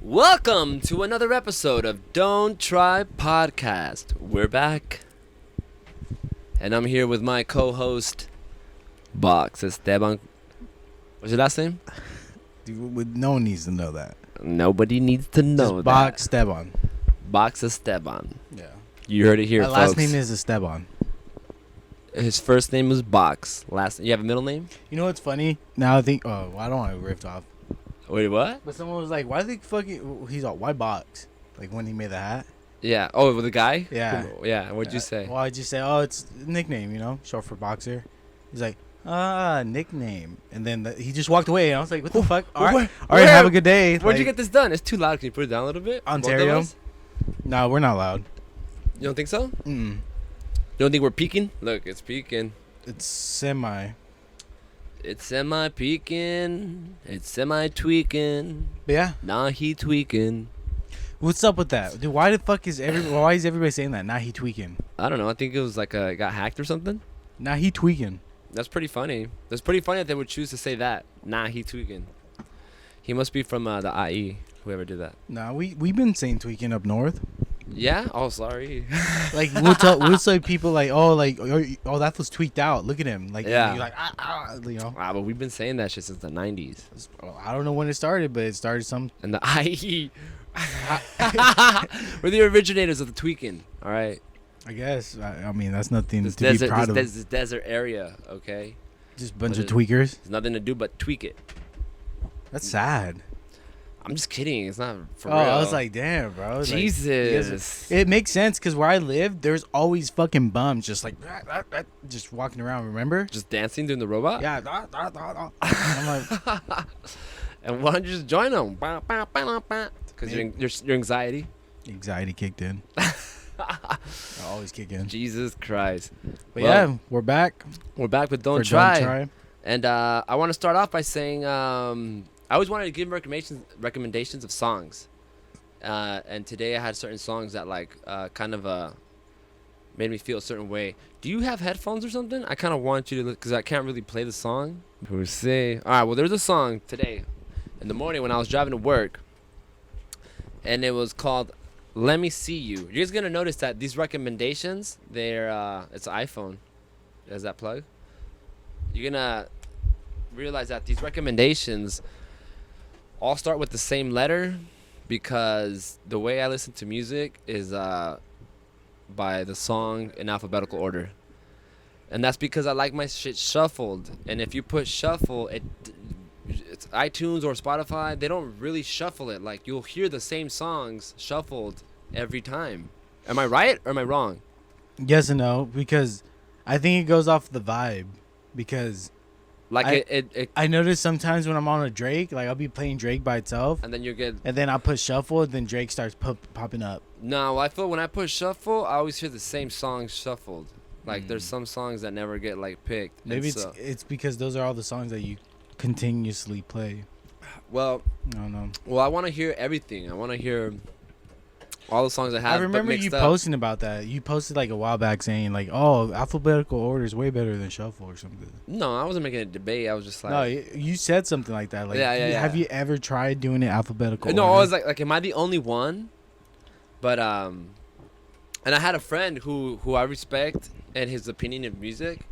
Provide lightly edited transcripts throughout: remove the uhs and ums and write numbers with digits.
Welcome to another episode of Don't Try Podcast. We're back. And I'm here with my co-host, Box Esteban. What's your last name? Dude, no one needs to know that. Nobody needs to know Just that. Box Esteban. Box Esteban. Yeah. You heard it here, My folks. last name is Esteban. His first name was Box. You have a middle name? You know what's funny? Now I think, I don't want to riff off. Wait, what? But someone was like, why the fucking, he's all, why Box? Like when he made the hat? Yeah. Oh, with the guy? Yeah. Yeah. What'd you say? Well, I just say, it's a nickname, short for boxer. He's like, nickname. And then he just walked away. And I was like, what the fuck? All right, have a good day. Where'd you get this done? It's too loud. Can you put it down a little bit? Ontario. No, we're not loud. You don't think so? Mm. You don't think we're peaking? Look, it's peaking. It's semi. It's semi-peaking. It's semi-tweaking. But yeah. Nah, he tweaking. What's up with that? Dude, why is everybody saying that? Nah, he tweaking. I don't know. I think it was like it got hacked or something. Nah, he tweaking. That's pretty funny. That's pretty funny that they would choose to say that. Nah, he tweaking. He must be from the IE, whoever did that. Nah, we've been saying tweaking up north. Yeah? Oh, sorry. Like we'll tell people like that was tweaked out. Look at him. Like Yeah. you're like But we've been saying that shit since the 90s. Well, I don't know when it started, but it started some. And the IE. We're the originators of the tweaking. All right. I guess. I mean, that's nothing This to desert, be proud of. this desert area, okay? Just a bunch What of tweakers. There's nothing to do but tweak it. That's sad. I'm just kidding. It's not for Oh, real. I was like, damn, bro. Like, Jesus. it makes sense because where I live, there's always fucking bums just like just walking around. Remember? Just dancing doing the robot? Yeah. And I'm like, And why don't you just join them? Because your anxiety. anxiety kicked in. I always kick in. Jesus Christ. But Well, yeah, we're back. We're back with Don't For Try. And I want to start off by saying I always wanted to give recommendations of songs. And today I had certain songs that made me feel a certain way. Do you have headphones or something? I kind of want you to, because I can't really play the song. We'll see. All right, well, there's a song today in the morning when I was driving to work. And it was called Let Me See You. You're just going to notice that these recommendations, it's an iPhone. There's that plug. You're going to realize that these recommendations all start with the same letter because the way I listen to music is by the song in alphabetical order. And that's because I like my shit shuffled. And if you put shuffle, it's iTunes or Spotify, they don't really shuffle it. Like, you'll hear the same songs shuffled every time. Am I right or am I wrong? Yes and no, because I think it goes off the vibe. Because I notice sometimes when I'm on a Drake, like I'll be playing Drake by itself, and then you get, and then I'll put shuffle, and then Drake starts popping up. No, I feel when I put shuffle, I always hear the same songs shuffled. Like there's some songs that never get picked. Maybe it's because those are all the songs that you continuously play. Well, I don't know. Well, I want to hear everything. I want to hear all the songs I have. I remember you posting about that. You posted a while back saying alphabetical order is way better than shuffle or something. No, I wasn't making a debate. I was just like, no, you said something like that. Yeah. Have you ever tried doing it alphabetical? No, order? I was like, am I the only one? But and I had a friend who I respect and his opinion of music,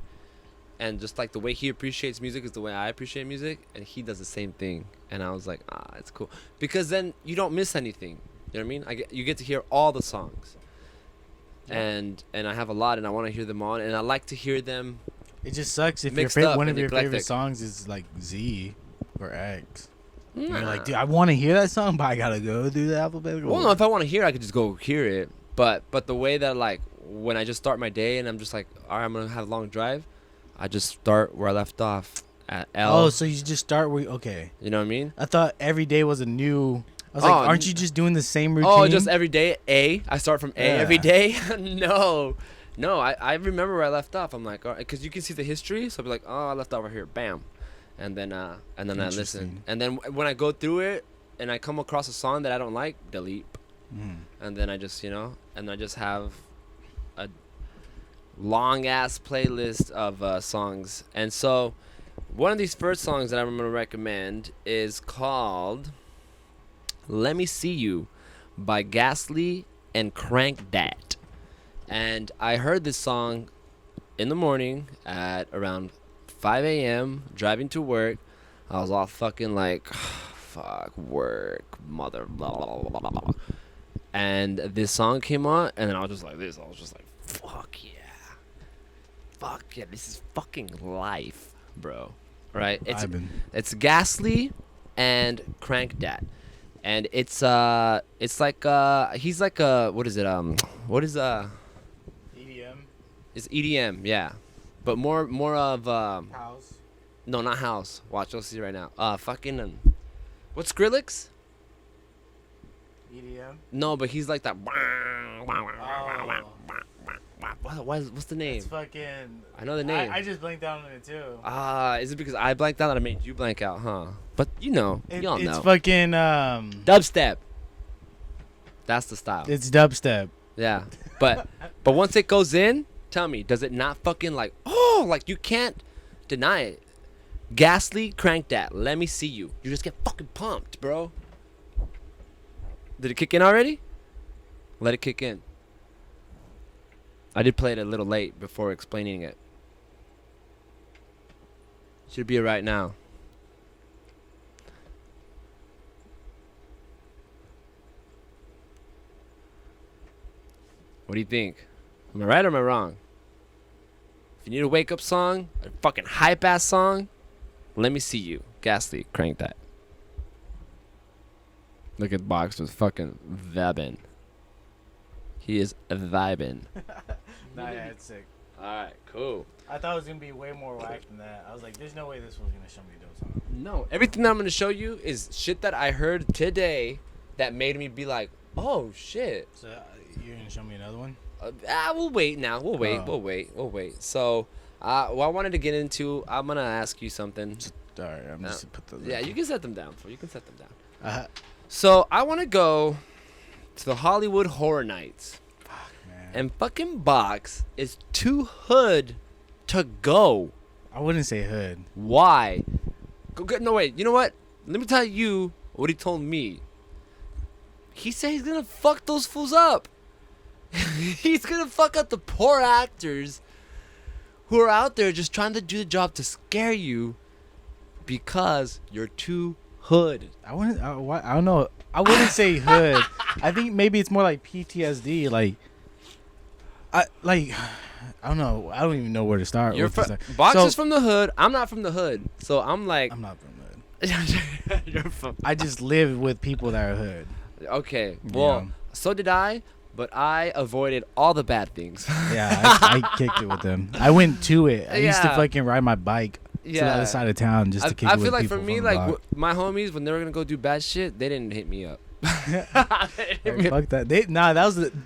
and just the way he appreciates music is the way I appreciate music, and he does the same thing. And I was like, it's cool because then you don't miss anything. You know what I mean? You get to hear all the songs, and I have a lot, and I want to hear them all, and I like to hear them. It just sucks if one of your favorite songs is Z or X. Nah. You're like, dude, I want to hear that song, but I gotta go do the alphabetical. Well, no, if I want to hear it, I could just go hear it. But the way that when I just start my day and I'm just like, all right, I'm gonna have a long drive, I just start where I left off at L. Oh, so you just start where? Okay. You know what I mean? I thought every day was a new. I was like, aren't you just doing the same routine? Oh, just every day, A. I start from A every day? No, I remember where I left off. I'm like, all right, because you can see the history. So I'll be like, oh, I left off right here. Bam. And then I listen. And then when I go through it and I come across a song that I don't like, delete. And then I just, have a long-ass playlist of songs. And so one of these first songs that I'm going to recommend is called Let Me See You by Ghastly and Crank Dat. And I heard this song in the morning at around 5 a.m. driving to work. I was all fucking like, fuck, work, mother, blah, blah, blah, blah, blah. And this song came on, and then I was just like this. I was just like, fuck yeah. Fuck yeah, this is fucking life, bro. Right? It's Ghastly and Crank Dat. And it's like he's like what is it? What is EDM. It's EDM, yeah. But more of House. No, not house. Watch, you'll see right now. Fucking what's Skrillex? EDM. No, but he's like that. Oh. What's the name? It's fucking. I know the name. I just blanked out on it too. Is it because I blanked out that I made you blank out, huh? But y'all know. It's fucking Dubstep. That's the style. It's dubstep. Yeah, but once it goes in, tell me, does it not fucking like like you can't deny it? Ghastly, Crank Dat. Let Me See You. You just get fucking pumped, bro. Did it kick in already? Let it kick in. I did play it a little late before explaining it. Should be right now. What do you think? Am I right or am I wrong? If you need a wake up song, a fucking hype ass song, Let Me See You. Ghastly, Crank Dat. Look at Box was fucking vibing. He is vibing. Nah, yeah, it's sick. Alright, cool. I thought it was gonna be way more whack than that. I was like, there's no way this was gonna show me those songs. No, everything that I'm gonna show you is shit that I heard today that made me be like, oh shit. So you're gonna show me another one? We'll wait now. We'll wait. Oh. We'll wait. So, what I wanted to get into, I'm gonna ask you something. Alright, I'm just put those. Yeah, you can set them down. You can set them down. Uh, So I want to go to the Hollywood Horror Nights. Fuck, man. And fucking Box is too hood to go. I wouldn't say hood. Why? No, wait. You know what? Let me tell you what he told me. He said he's going to fuck those fools up. He's going to fuck up the poor actors who are out there just trying to do the job to scare you because you're too hood. I don't know. I wouldn't say hood. I think maybe it's more like PTSD. I don't know. I don't even know where to start. Box is from the hood. I'm not from the hood, so I'm like. I'm not from the hood. You're from. I just live with people that are hood. Okay. Well, so did I, but I avoided all the bad things. Yeah, I kicked it with them. I went to it. I used to fucking ride my bike to the other side of town just to kick it with people. I feel like for me, like my homies, when they were gonna go do bad shit, they didn't hit me up. Fuck that.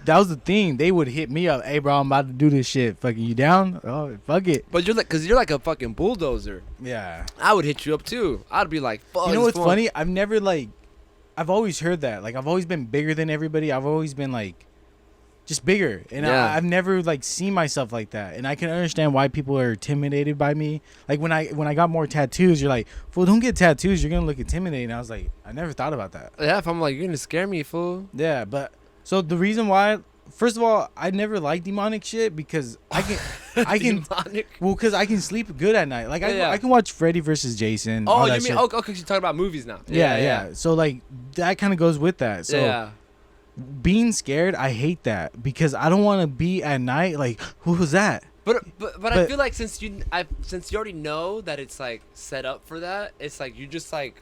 That was the thing. They would hit me up. Hey, bro, I'm about to do this shit. Fucking you down? Oh, fuck it. But you're like a fucking bulldozer. Yeah. I would hit you up too. I'd be like, fuck. You know what's funny? I've always heard that. Like, I've always been bigger than everybody. I've always been like, just bigger, and I've never like seen myself like that, and I can understand why people are intimidated by me. Like when I got more tattoos, you're like, fool, don't get tattoos, you're gonna look intimidating. I was like, I never thought about that. Yeah, if I'm like, you're gonna scare me, fool. Yeah, but so the reason why, first of all, I never liked demonic shit because I can because I can sleep good at night. Like I can watch Freddy versus Jason. Oh, you mean okay? You're talking about movies now. Yeah. So like that kind of goes with that. So. Yeah. Being scared, I hate that because I don't want to be at night like, who was that? But I feel like since you already know that it's like set up for that, it's like you just like,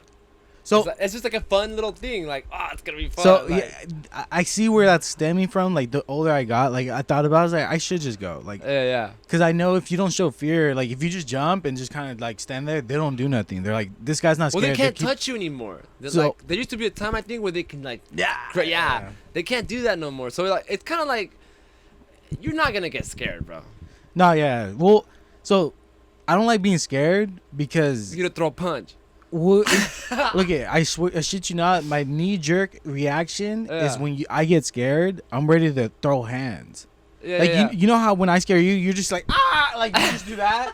so it's just like a fun little thing. Like, it's gonna be fun. So like, yeah, I see where that's stemming from. Like the older I got, like I thought about it, I was like, I should just go. Like yeah. Because I know if you don't show fear, like if you just jump and just kind of like stand there, they don't do nothing. They're like, this guy's not scared. Well, they can't touch you anymore. So, like, there used to be a time I think where they can like yeah. They can't do that no more. So like it's kind of like you're not gonna get scared, bro. No, yeah. Well, so I don't like being scared because you're gonna throw a punch. Well, look at I shit you not. My knee jerk reaction is when I get scared. I'm ready to throw hands. Yeah, like you know how when I scare you, you're just like like you just do that.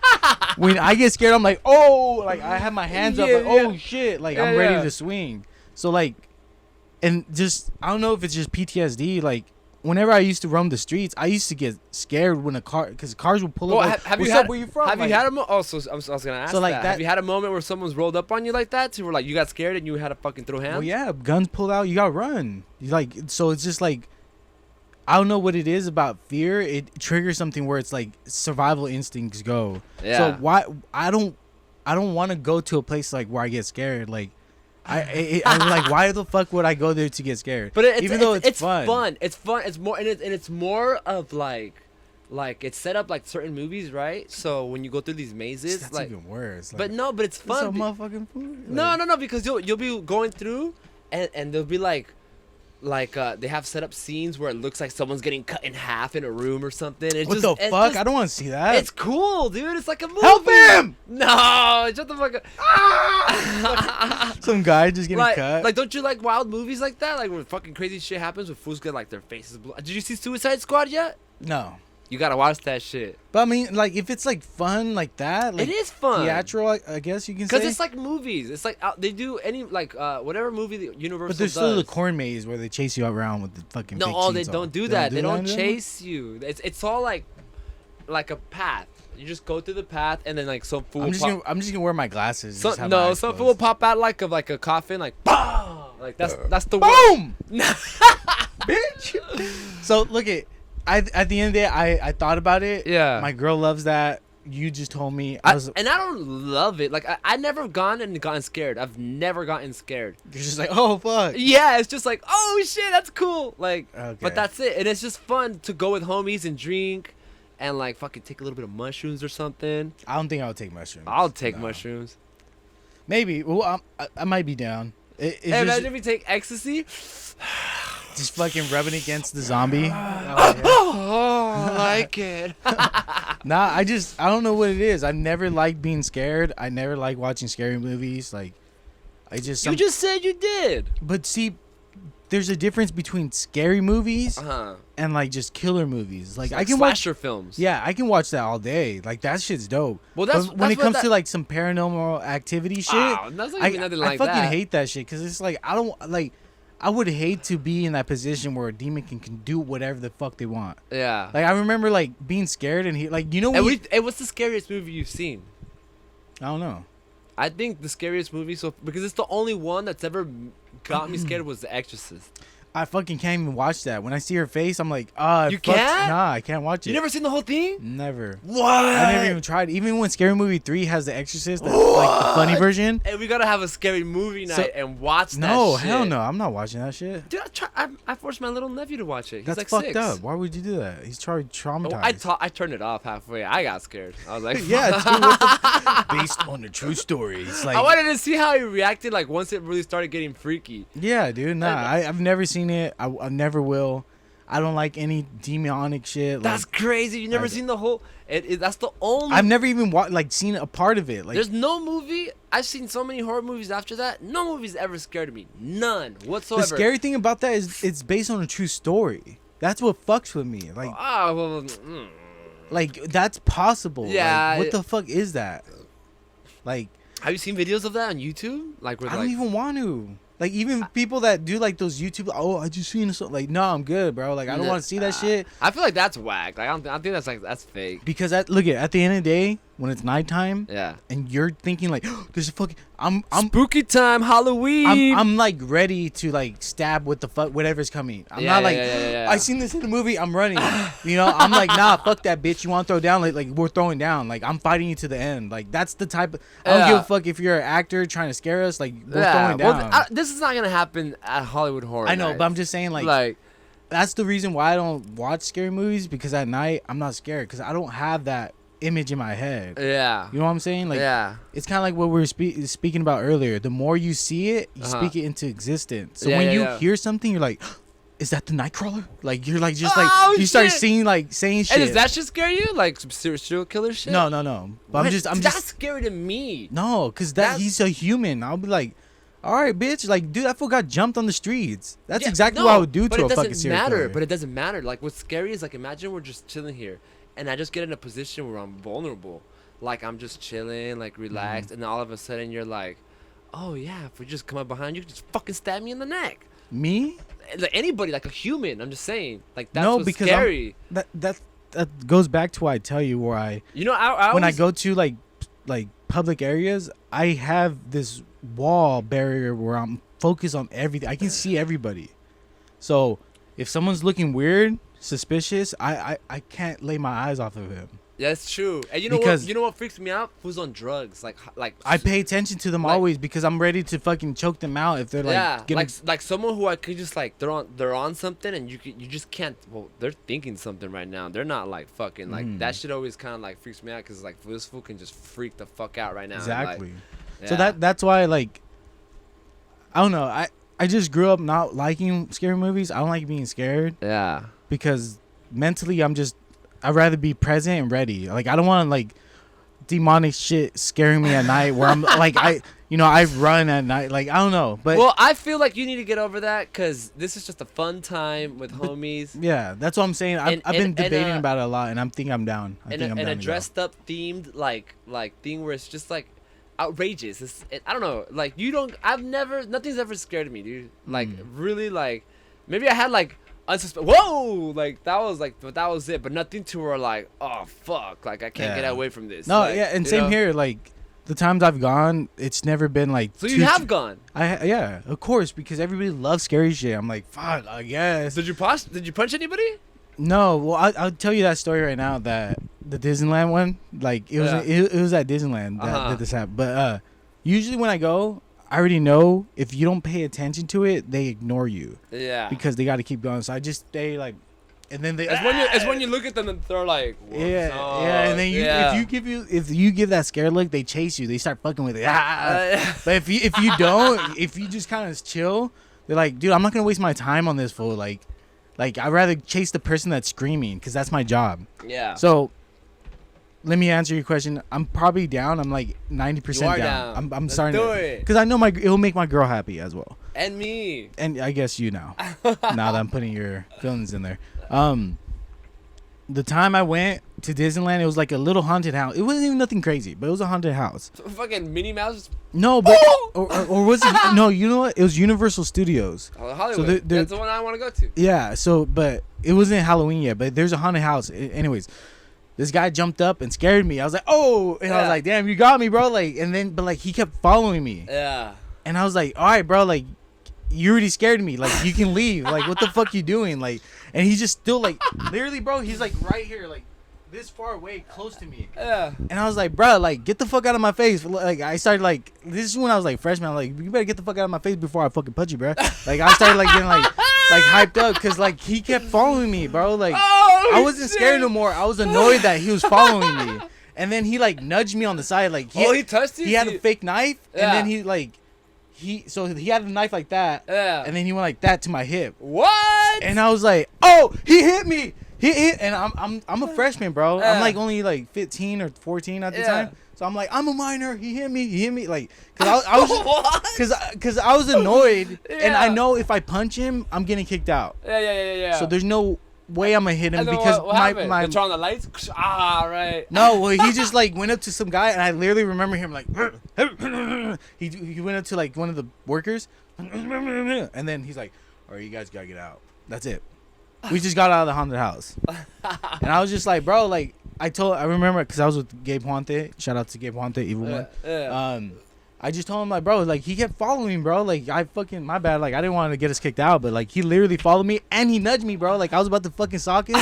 When I get scared, I'm like like I have my hands up, like oh shit, like I'm ready to swing. So like And just I don't know if it's just PTSD. Like whenever I used to roam the streets, I used to get scared when because cars would pull up. Like, have you what's had? up? Where you from? Have like, you had a? I was gonna ask So, like, that. that- Have you had a moment where someone's rolled up on you like that? To where like you got scared and you had to fucking throw hands? Well, yeah, guns pulled out. You gotta run. You like so it's just like I don't know what it is about fear. It triggers something where it's like survival instincts go. Yeah. So why I don't want to go to a place like where I get scared. Like I'm like, why the fuck would I go there to get scared? But even though it's fun. It's fun. It's more and it's more of like it's set up like certain movies, right? So when you go through these mazes, That's like, even worse. Like, but no, but it's it's fun. a motherfucking food. No, because you'll be going through, and they'll be like they have set up scenes where it looks like someone's getting cut in half in a room or something. It's What just, the fuck? I don't want to see that. It's cool, dude. It's like a movie. Help him! No, shut the fuck up. Some guy just getting like, cut. Like, don't you like wild movies like that? Like when fucking crazy shit happens, when fools get like their faces blown. Did you see Suicide Squad yet? No. You gotta watch that shit. But I mean, like, if it's like fun like that, like It is fun. theatrical, I guess you can say. Because it's like movies. It's like they do any like whatever movie the Universal But there's does. still the corn maze where they chase you around with the fucking. big No, they chainsaw. don't do that. They don't that chase you. It's all like a path. You just go through the path and then like some fool. I'm just gonna wear my glasses. and just have my No, eyes some closed. fool will pop out like a coffin, like BAM! Like that's the word. Boom, bitch. So look at the end of the day, I thought about it. Yeah. My girl loves that. You just told me. And I don't love it. Like I never gotten scared. I've never gotten scared. You're just like, oh fuck. Yeah, it's just like, oh shit, that's cool. Like, Okay. but that's it. And it's just fun to go with homies and drink, and like fucking take a little bit of mushrooms or something. I don't think I would take mushrooms. I'll take No. mushrooms. Maybe. Well, I might be down. It's Hey, just, imagine if we take ecstasy. just fucking rubbing against the zombie. Oh, I like it. Nah, I don't know what it is. I never liked being scared. I never liked watching scary movies. Like, I just. You just said you did. But see, there's a difference between scary movies Uh-huh. and like just killer movies. Like, Like I can watch. slasher films. Yeah, I can watch that all day. Like that shit's dope. Well, that's But when that's it what comes that- to like some paranormal activity shit, Oh, that's not even nothing like I fucking that. hate that shit because it's like I don't like. I would hate to be in that position where a demon can do whatever the fuck they want. Yeah. Like I remember like being scared and like you know And what? hey, what's the scariest movie you've seen? I don't know. I think the scariest movie, because it's the only one that's ever got me scared, was The Exorcist. I fucking can't even watch that. When I see her face, I'm like, You can't? Nah, I can't watch it. You never seen the whole thing? Never. What? I never even tried. Even when Scary Movie 3 has The Exorcist, that's like the funny version. Hey, we gotta have a scary movie night and watch that No, shit. hell no. I'm not watching that shit. Dude, I forced my little nephew to watch it. He's That's like fucked 6. up. Why would you do that? He's probably traumatized. Oh, I turned it off halfway. I got scared. I was like, Yeah, dude, what the based on the true story. It's like, I wanted to see how he reacted, like once it really started getting freaky. yeah, dude. Nah, I've never seen it. I never will. I don't like any demonic shit. Like, That's crazy. You never seen the whole. That's the only. I've never even seen a part of it. Like, There's no movie. I've seen so many horror movies after that. No movie's ever scared me. None whatsoever. the scary thing about that is it's based on a true story. That's what fucks with me. Like, like that's possible. Yeah, Like, what the fuck is that? Like, have you seen videos of that on YouTube? Like, where I don't even want to. Like, even people that do like those YouTube, oh, I just seen something. Like, no, I'm good, bro. Like, I don't want to see that shit. I feel like that's whack. Like, I think that's fake. Because at the end of the day, when it's nighttime, Yeah. and you're thinking like, oh, there's a fucking, I'm Spooky time, Halloween. I'm like ready to like stab with the fuck whatever's coming. I'm Yeah, not like yeah. I seen this in the movie. I'm running. You know, I'm like, nah, fuck that bitch. You want to throw down? Like we're throwing down. Like I'm fighting you to the end. Like that's the type of. I don't give a fuck if you're an actor trying to scare us. Like we're throwing down. Well, this is not gonna happen at Hollywood Horror. I know, Nights. but I'm just saying like that's the reason why I don't watch scary movies, because at night I'm not scared because I don't have that image in my head. Yeah. You know what I'm saying? Like, yeah. it's kind of like what we were speaking about earlier. The more you see it, you speak it into existence. So when you hear something, you're like, is that the Nightcrawler? Like, you're like, just like, you start seeing, like, saying shit. And does that shit scare you? Like some serial killer shit? No. But I'm That's just. scary to me. No, because he's a human. I'll be like, all right, bitch. Like, dude, that fool got jumped on the streets. That's exactly what I would do to a fucking serial killer. But it doesn't matter. Like, what's scary is, like, imagine we're just chilling here, and I just get in a position where I'm vulnerable. Like, I'm just chilling, like, relaxed, and then all of a sudden you're like, oh, yeah, if we just come up behind you, just fucking stab me in the neck. Me? Like anybody, like a human. I'm just saying. Like that's No, what's because scary. that goes back to what I tell you, where I You know, I when I always, go to like public areas, I have this wall barrier where I'm focused on everything. I can see everybody. So if someone's looking weird, suspicious, I can't lay my eyes off of him. That's true. And you know Because- what? You know what freaks me out? Who's on drugs? Like I pay attention to them Like- always because I'm ready to fucking choke them out if they're like yeah, getting, like someone who I could just like they're on something and you just can't. Well, they're thinking something right now. They're not like fucking like that. Shit always kind of like freaks me out because like this fool can just freak the fuck out right now. exactly. Like, So yeah. that's why like I don't know. I just grew up not liking scary movies. I don't like being scared Yeah. because mentally I'd rather be present and ready. Like I don't want like demonic shit scaring me at night where I'm like I run at night. Like I don't know, but Well, I feel like you need to get over that because this is just a fun time with homies. yeah, that's what I'm saying. I've been and, debating about it a lot, and I'm I'm down. I And think I'm down a to go. dressed up themed like thing where it's just like outrageous. I don't know. Like nothing's ever scared me, dude. Like really, like maybe I had like whoa, like that was like, but that was it. But nothing to where like, oh fuck, like I can't get Yeah. away from this. No, like, yeah, and you same know? here. Like the times I've gone, it's never been like. So you have gone. Yeah, of course, because everybody loves scary shit. I'm like, fuck, I guess. Did you punch anybody? No, well, I'll tell you that story right now. That the Disneyland one, like it was Yeah. it was at Disneyland that this happened. But usually when I go, I already know if you don't pay attention to it, they ignore you Yeah. because they got to keep going. So I just stay like, and then they. It's when you look at them and they're like, Yeah, "What's yeah, and then up?" if you give that scare look, they chase you. They start fucking with it. But if you don't, if you just kind of chill, they're like, dude, I'm not gonna waste my time on this fool. Like I'd rather chase the person that's screaming because that's my job. Yeah. So let me answer your question. I'm probably down. I'm like 90% You are down. down. I'm Let's starting do to it. because I know it'll make my girl happy as well. And me. And I guess you now. Now that I'm putting your feelings in there. The time I went to Disneyland, it was like a little haunted house. It wasn't even nothing crazy, but it was a haunted house. Fucking Minnie Mouse. No, but or was it? No, you know what? It was Universal Studios. Hollywood. That's the one I want to go to. Yeah. So, but it wasn't Halloween yet. But there's a haunted house. Anyways, this guy jumped up and scared me. I was like, oh, and I was Yeah. like, damn, you got me, bro. Like, and then, but like, he kept following me, Yeah. and I was like, all right, bro, like. You already scared me. Like, you can leave. Like, what the fuck you doing? Like, and he's just still like, literally, bro. He's like right here, like this far away, close to me. Yeah. And I was like, bro, like, get the fuck out of my face. Like, I started like, this is when I was like freshman. I'm like, you better get the fuck out of my face before I fucking punch you, bro. Like, I started like getting like hyped up because like he kept following me, bro. Like, I wasn't scared no more. I was annoyed that he was following me. And then he like nudged me on the side, like He touched you. he had a fake knife, Yeah. and then he like. He had a knife like that, Yeah. and then he went like that to my hip, What? and I was like, "Oh, he hit me! He hit!" And I'm a freshman, bro. Yeah. I'm like only like 15 or 14 at the Yeah. time, so I'm like, I'm a minor. He hit me, like, cause I was, What? cause I was annoyed, and I Yeah. know if I punch him, I'm getting kicked out. Yeah. So there's no way I'm gonna hit him And then because what happened? my They turn on the lights. Ah, right. no, well, he just like went up to some guy, and I literally remember him like he went up to like one of the workers, and then he's like, "All right, you guys gotta get out." That's it. We just got out of the haunted house, and I was just like, "Bro, like I remember because I was with Gabe Huante. Shout out to Gabe Huante, evil one. Yeah. I just told him like, bro, like he kept following me, bro. Like I fucking my bad. Like I didn't want to get us kicked out, but like he literally followed me and he nudged me, bro. Like I was about to fucking sock him,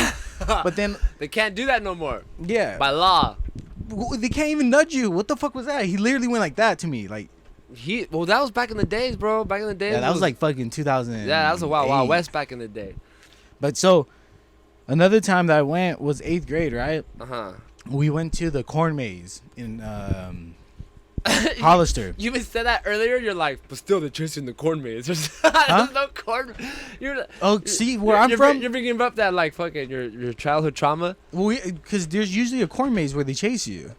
but then They can't do that no more. yeah, By law. they can't even nudge you. What the fuck was that? He literally went like that to me, like Well, that was back in the days, bro. Back in the days. yeah, that was like fucking 2000. Yeah, that was a Wild West back in the day. But so another time that I went was 8th grade, right? Uh-huh. We went to the corn maze in Hollister. You even said that earlier. You're like, but still, they're chasing the corn maze. There's no corn. Oh, see where I'm from? You're bringing up that like fucking your childhood trauma. Well, because there's usually a corn maze where they chase you.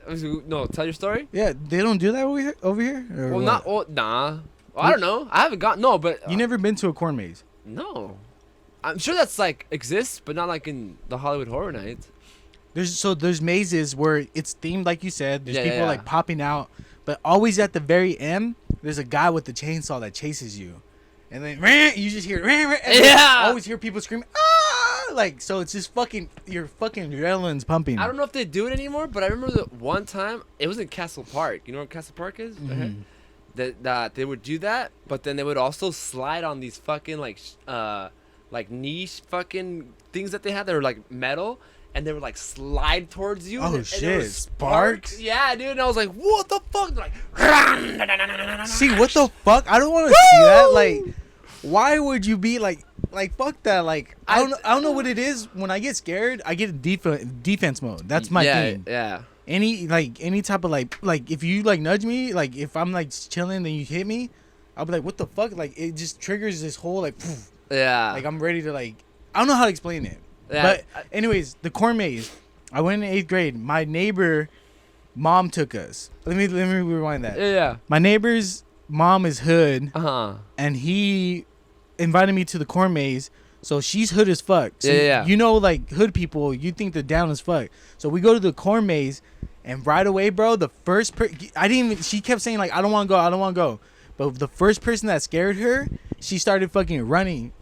No, tell your story. Yeah, they don't do that over here. Or Well, what? not. Well, nah. Well, I don't know. I haven't got no, but You never been to a corn maze? no. I'm sure that's like exists, but not like in the Hollywood Horror Nights. There's mazes where it's themed like you said. There's Yeah, people yeah. like popping out, but always at the very end, there's a guy with the chainsaw that chases you, and then you just hear and Yeah. always hear people screaming ah, like, so it's just fucking your fucking adrenaline's pumping. I don't know if they do it anymore, but I remember the one time it was in Castle Park. You know where Castle Park is? Mhm. That they would do that, but then they would also slide on these fucking like niche fucking things that they had that were like metal, and they would like slide towards you. Oh, and shit, there was sparks? Yeah, dude. And I was like, what the fuck? They're like, See, what the fuck? I don't want to see that. Like, why would you be like fuck that? Like, I don't know what it is. When I get scared, I get a defense mode. That's my thing. Yeah. Any type of like if you like nudge me, like if I'm like chilling then you hit me, I'll be like, what the fuck? Like, it just triggers this whole like poof. Yeah. Like, I'm ready to like, I don't know how to explain it. Yeah. But anyways, the corn maze. I went in 8th grade. My neighbor mom took us. Let me rewind that. Yeah. My neighbor's mom is hood, and he invited me to the corn maze. So she's hood as fuck. So Yeah. you know, like, hood people, you think they're down as fuck. So we go to the corn maze, and right away, bro, the first she kept saying, like, I don't want to go. But the first person that scared her, she started fucking running.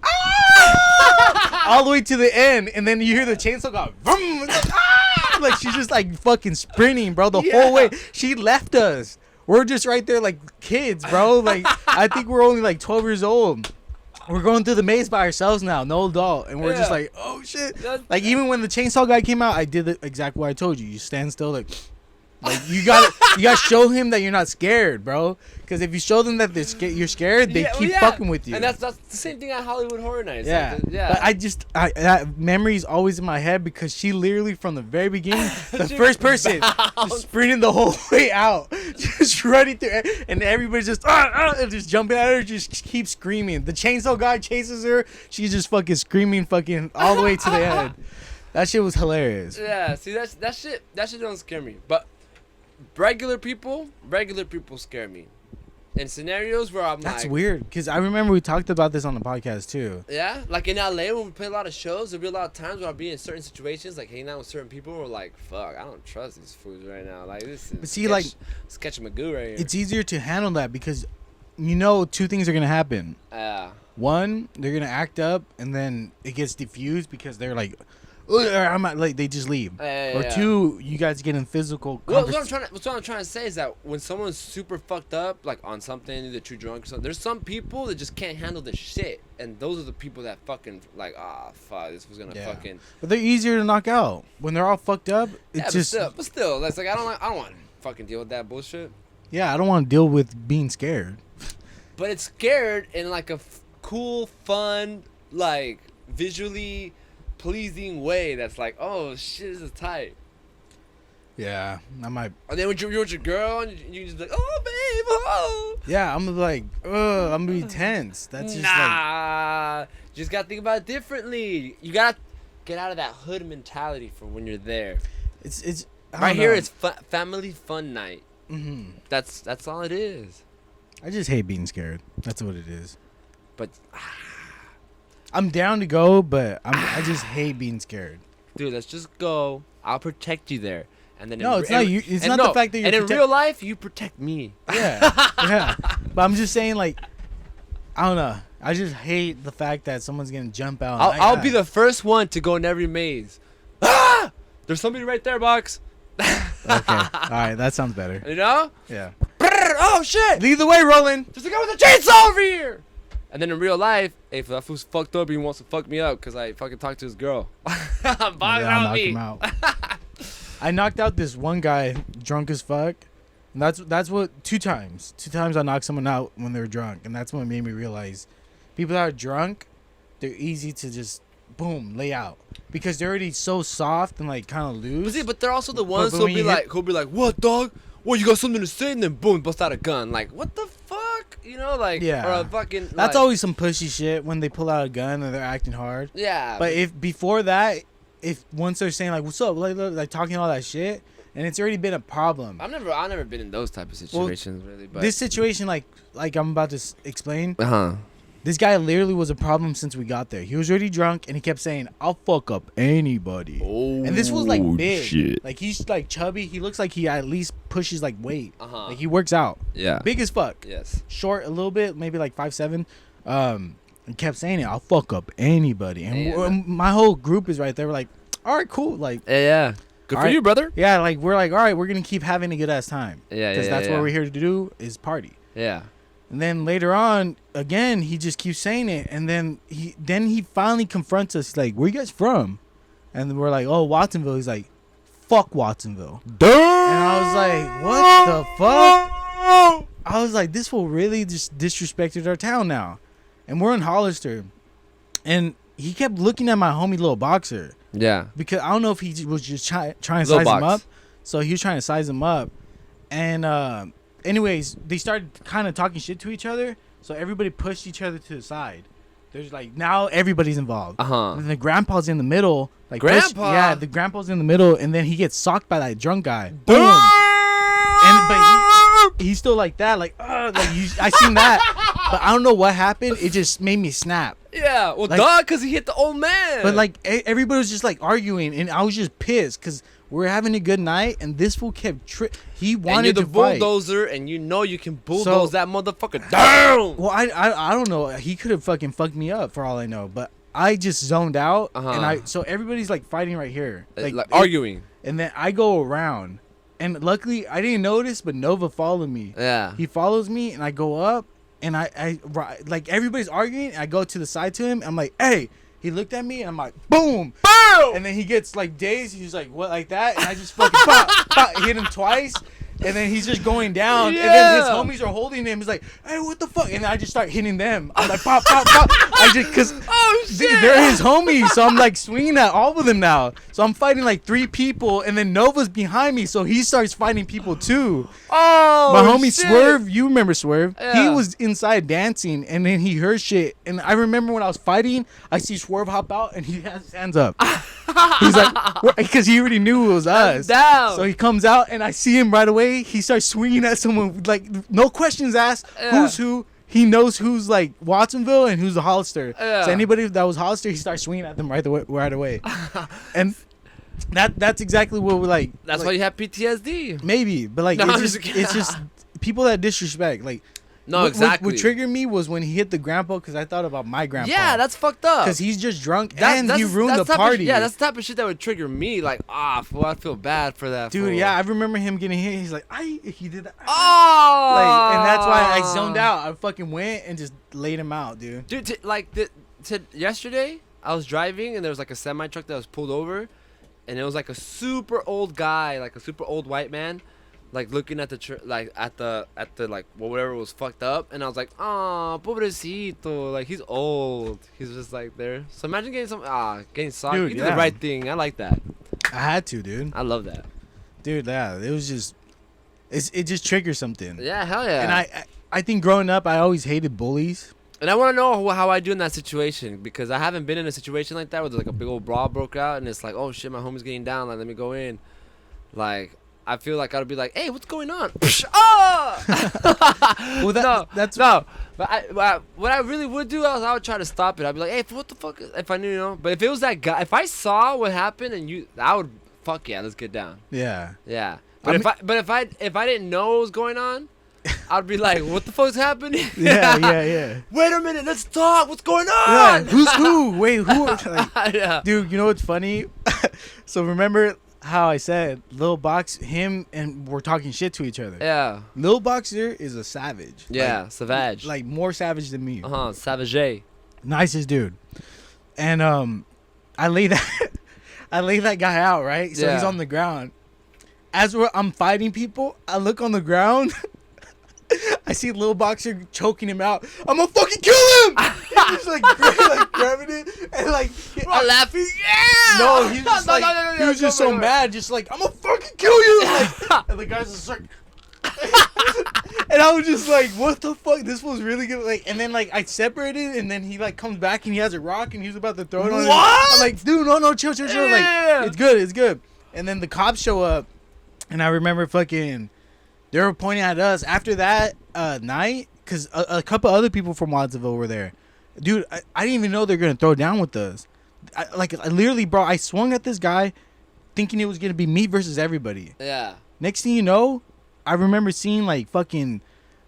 All the way to the end. And then you hear the chainsaw go, vroom, like, she's just, like, fucking sprinting, bro, the whole way. She left us. We're just right there like kids, bro. Like, I think we're only, like, 12 years old. We're going through the maze by ourselves now, no adult, and we're just like, oh shit. Like, even when the chainsaw guy came out, I did exactly what I told you. You stand still, like you gotta show him that you're not scared, bro. Because if you show them that you're scared, they keep fucking with you. And that's the same thing at Hollywood Horror Nights. Yeah, Like, But that memory is always in my head because she literally from the very beginning, the first person just sprinting the whole way out, just running through, and everybody's just and just jumping at her, just keep screaming. The chainsaw guy chases her, she's just fucking screaming, fucking all the way to the end. That shit was hilarious. Yeah, see that shit don't scare me, but regular people scare me. In scenarios where I'm That's like, weird, because I remember we talked about this on the podcast too. Yeah, like in LA when we play a lot of shows, there'll be a lot of times where I'll be in certain situations, like hanging out with certain people, where like, fuck, I don't trust these fools right now. Like, this is sketch Magoo right here. It's easier to handle that because you know 2 things are gonna happen. One, they're gonna act up, and then it gets diffused because they're like, I'm not, like, they just leave. Or 2, you guys get in physical. What I'm trying to say is that when someone's super fucked up, like on something, either too drunk or something, there's some people that just can't handle the shit, and those are the people that fucking like, fuck, this was gonna fucking. But they're easier to knock out when they're all fucked up. It's just. But still, that's like I don't want to fucking deal with that bullshit. Yeah, I don't want to deal with being scared. But it's scared in like a cool, fun, like visually pleasing way that's like, oh shit, this is tight. Yeah, I might. And then when you're with your girl and you just like, oh babe, oh. Yeah, I'm like, I'm gonna be tense. That's just like, just gotta think about it differently. You gotta get out of that hood mentality for when you're there. It's right here. It's family fun night. Mm-hmm. That's all it is. I just hate being scared. That's what it is. But I'm down to go, but I just hate being scared. Dude, let's just go. I'll protect you there. And then it's not you. It's not the fact that you're. And in real life, you protect me. Yeah, yeah. But I'm just saying, like, I don't know. I just hate the fact that someone's gonna jump out. I'll be the first one to go in every maze. There's somebody right there, box. Okay. All right. That sounds better. You know? Yeah. Oh shit! Lead the way, Roland. There's a guy with a chainsaw over here. And then in real life, if that fool's fucked up, he wants to fuck me up because I fucking talked to his girl. I'll knock him out. I knocked out this one guy drunk as fuck. And that's what 2 times. 2 times I knocked someone out when they were drunk, and that's what made me realize people that are drunk, they're easy to just boom lay out because they're already so soft and like kind of loose. But they're also the ones who'll be like, what dog? What, you got something to say? And then boom, bust out a gun. Like, what the fuck? You know, like, yeah. Or a fucking. That's always some pushy shit when they pull out a gun and they're acting hard. Yeah. But if before that, if once they're saying like, what's up, like talking all that shit, and it's already been a problem. I've never been in those type of situations, really. But this situation, like I'm about to explain. Uh-huh. This guy literally was a problem since we got there. He was already drunk, and he kept saying, I'll fuck up anybody. Oh, and this was, like, big. Shit. Like, he's, like, chubby. He looks like he at least pushes, like, weight. Uh-huh. Like, he works out. Yeah. Big as fuck. Yes. Short a little bit, maybe, like, 5'7". And kept saying it. I'll fuck up anybody. And Damn. my whole group is right there. We're like, all right, cool. Like, Yeah. Good for you, brother. Yeah, like we're like, all right, we're gonna keep having a good ass time. Yeah, because that's yeah. what we're here to do is party. Yeah. And then later on, again, he just keeps saying it, and then he finally confronts us. He's like, "Where you guys from?" And we're like, "Oh, Watsonville." He's like, "Fuck Watsonville." Damn. And I was like, "What the fuck?" I was like, "This fool really just disrespected our town now," and we're in Hollister, and he kept looking at my homie Little Boxer. Yeah. Because I don't know if he was just trying to size him up. So he was trying to size him up. And anyways, they started kind of talking shit to each other. So everybody pushed each other to the side. There's like, now everybody's involved. Uh-huh. And the grandpa's in the middle. Like Grandpa? Yeah, the grandpa's in the middle. And then he gets socked by that drunk guy. Boom. But he's still like that. Like I seen that. But I don't know what happened. It just made me snap. Yeah, well, like, because he hit the old man. But like everybody was just like arguing, and I was just pissed because we're having a good night, and this fool kept he wanted to fight. And you're the bulldozer, and you know you can bulldoze that motherfucker down. Well, I don't know. He could have fucking fucked me up for all I know, but I just zoned out, and so everybody's like fighting right here, like arguing, and then I go around, and luckily I didn't notice, but Nova followed me. Yeah, he follows me, and I go up. And I like everybody's arguing. And I go to the side to him. I'm like, hey. He looked at me. And I'm like, boom, boom. And then he gets like dazed. He's like, what, like that? And I just fucking pop, pop, hit him twice. And then he's just going down. Yeah. And then his homies are holding him. He's like, hey, what the fuck? And I just start hitting them. I'm like, pop, pop, pop. I just because they're his homies. So I'm like swinging at all of them now. So I'm fighting like 3 people. And then Nova's behind me. So he starts fighting people too. Oh, my homie shit. Swerve, you remember Swerve? Yeah. He was inside dancing, and then he heard shit. And I remember when I was fighting, I see Swerve hop out, and he has his hands up. He's like, because he already knew it was us. Down. So he comes out, and I see him right away. He starts swinging at someone, like no questions asked. Yeah. Who's who? He knows who's like Watsonville and who's the Hollister. Yeah. So anybody that was Hollister, he starts swinging at them right away. And that's exactly what we're like. That's why you have PTSD. Maybe, but like No, it's just people that disrespect. Like, no, exactly. What triggered me was when he hit the grandpa because I thought about my grandpa. Yeah, that's fucked up. Because he's just drunk and he ruined the party. Yeah, that's the type of shit that would trigger me. Like, fool, I feel bad for that. Dude, fool. yeah, I remember him getting hit. He's like, he did that. Oh, like, and that's why I zoned out. I fucking went and just laid him out, dude. Dude, yesterday I was driving and there was like a semi truck that was pulled over, and it was like a super old guy, like a super old white man, like looking at the at the like whatever was fucked up, and I was like, oh, pobrecito, like he's old, he's just like there. So imagine getting socked. Dude, You did the right thing. I like that. I had to, dude. I love that. Dude, yeah, it was just, it just triggers something. Yeah, hell yeah. And I think growing up, I always hated bullies. And I want to know how I do in that situation, because I haven't been in a situation like that where there's like a big old brawl broke out and it's like, oh shit, my homie's getting down, like let me go in. Like, I feel like I'd be like, hey, what's going on? Oh! Well, that's no. But what I really would do is I would try to stop it. I'd be like, hey, what the fuck? If I knew, you know. But if it was that guy, if I saw what happened and I would, fuck yeah, let's get down. Yeah. Yeah. But if I didn't know what was going on, I'd be like, what the fuck's happening? Yeah. Wait a minute, let's talk. What's going on? Yeah, who's who? Wait, who? Like, yeah. Dude, you know what's funny? So remember how I said Lil Box, him, and we're talking shit to each other. Yeah. Lil Boxer is a savage. Yeah, like, savage. Like more savage than me. Savage. Nicest dude. And I lay that guy out, right? So he's on the ground. As I'm fighting people, I look on the ground. I see Lil Boxer choking him out. I'm gonna fucking kill him! He's just like grabbing it and like I'm laughing. Yeah. No, he was just he was just so mad, just like I'm gonna fucking kill you. Like, and the guy's just like, and I was just like, what the fuck? This was really good. Like, and then like I separated, and then he like comes back and he has a rock and he's about to throw it on him. I'm like, dude, no, chill. Yeah. Like, it's good. And then the cops show up, and I remember fucking. They were pointing at us after that night because a couple other people from Watsonville were there. Dude, I didn't even know they were going to throw down with us. I literally, bro, I swung at this guy thinking it was going to be me versus everybody. Yeah. Next thing you know, I remember seeing like fucking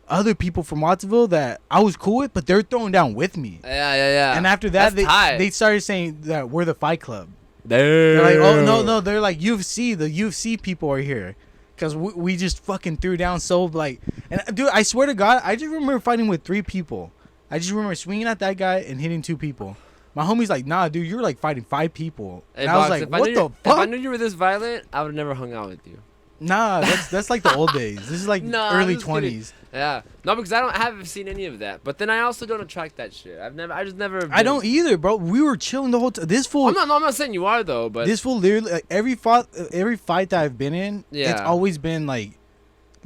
other people from Wattsville that I was cool with, but they're throwing down with me. Yeah. And after that, That's they started saying that we're the Fight Club. Damn. They're like, oh no, they're like UFC. The UFC people are here, cause we just fucking threw down so like. And dude, I swear to God, I just remember fighting with 3 people. I just remember swinging at that guy and hitting 2 people. My homie's like, nah, dude, you're like fighting 5 people. Hey, and I was Box, like, what the fuck? If I knew you were this violent, I would have never hung out with you. Nah, that's like the old days. This is like early 20s. Yeah, no, because I haven't seen any of that. But then I also don't attract that shit. I just never. I don't either, bro. We were chilling the whole time. This fool. I'm not saying you are though, but this fool literally like, every fight that I've been in, it's always been like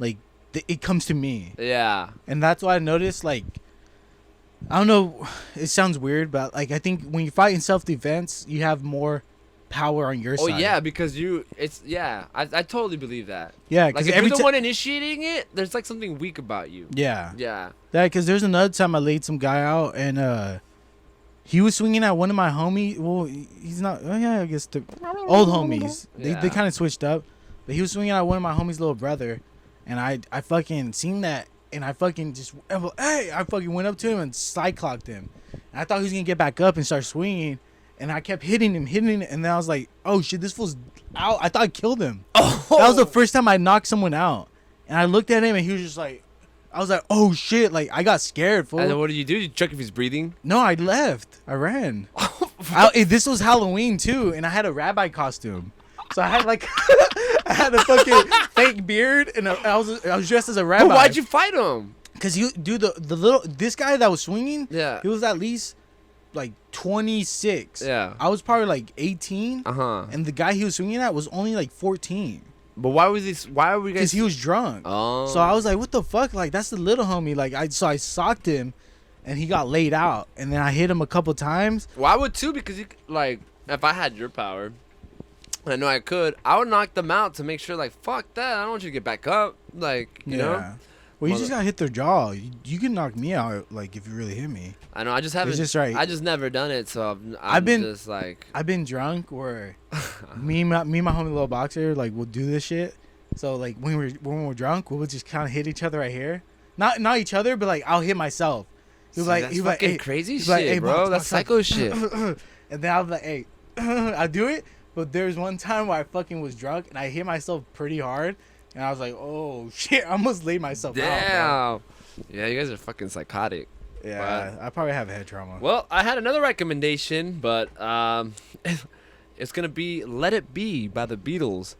it comes to me. Yeah. And that's why I noticed like. I don't know. It sounds weird, but like I think when you fight in self-defense, you have more power on your side. Oh yeah, because I totally believe that. Yeah, like if you're the one initiating it, there's like something weak about you. Yeah. Yeah. That because there's another time I laid some guy out and he was swinging at one of my homies. Well, he's not. Oh yeah, I guess the old homies. They kind of switched up, but he was swinging at one of my homies' little brother, and I fucking seen that. And I fucking just, hey, I fucking went up to him and side clocked him. And I thought he was going to get back up and start swinging. And I kept hitting him. And then I was like, oh, shit, this fool's out. I thought I killed him. Oh. That was the first time I knocked someone out. And I looked at him and he was just like, I was like, oh, shit. Like, I got scared, fool. And then what did you do? Did you check if he's breathing? No, I left. I ran. This was Halloween, too. And I had a rabbi costume. So I had like I had a fucking fake beard and I was dressed as a rabbi. But why'd you fight him? Cause you do this guy that was swinging. Yeah. He was at least like 26. Yeah. I was probably like 18. And the guy he was swinging at was only like 14. But why was he? Why were you guys? Cause he was drunk. Oh. So I was like, what the fuck? Like that's the little homie. Like I socked him, and he got laid out. And then I hit him a couple times. Well, I would too because like if I had your power. I know I could. I would knock them out to make sure, like, fuck that. I don't want you to get back up. Like, you know? Well, you just got to hit their jaw. You can knock me out, like, if you really hit me. I know. I just haven't. It's just right. I just never done it, so I've been just, like. I've been drunk where me and my homie little boxer, like, we'll do this shit. So, like, when we're drunk, we'll just kind of hit each other right here. Not each other, but, like, I'll hit myself. That's fucking hey, crazy shit, like, hey, bro. That's psycho shit. And then I was like, hey, I do it. But there was one time where I fucking was drunk and I hit myself pretty hard. And I was like, oh, shit. I almost laid myself out. Damn. Yeah, you guys are fucking psychotic. Yeah, I probably have head trauma. Well, I had another recommendation, but it's going to be Let It Be by the Beatles.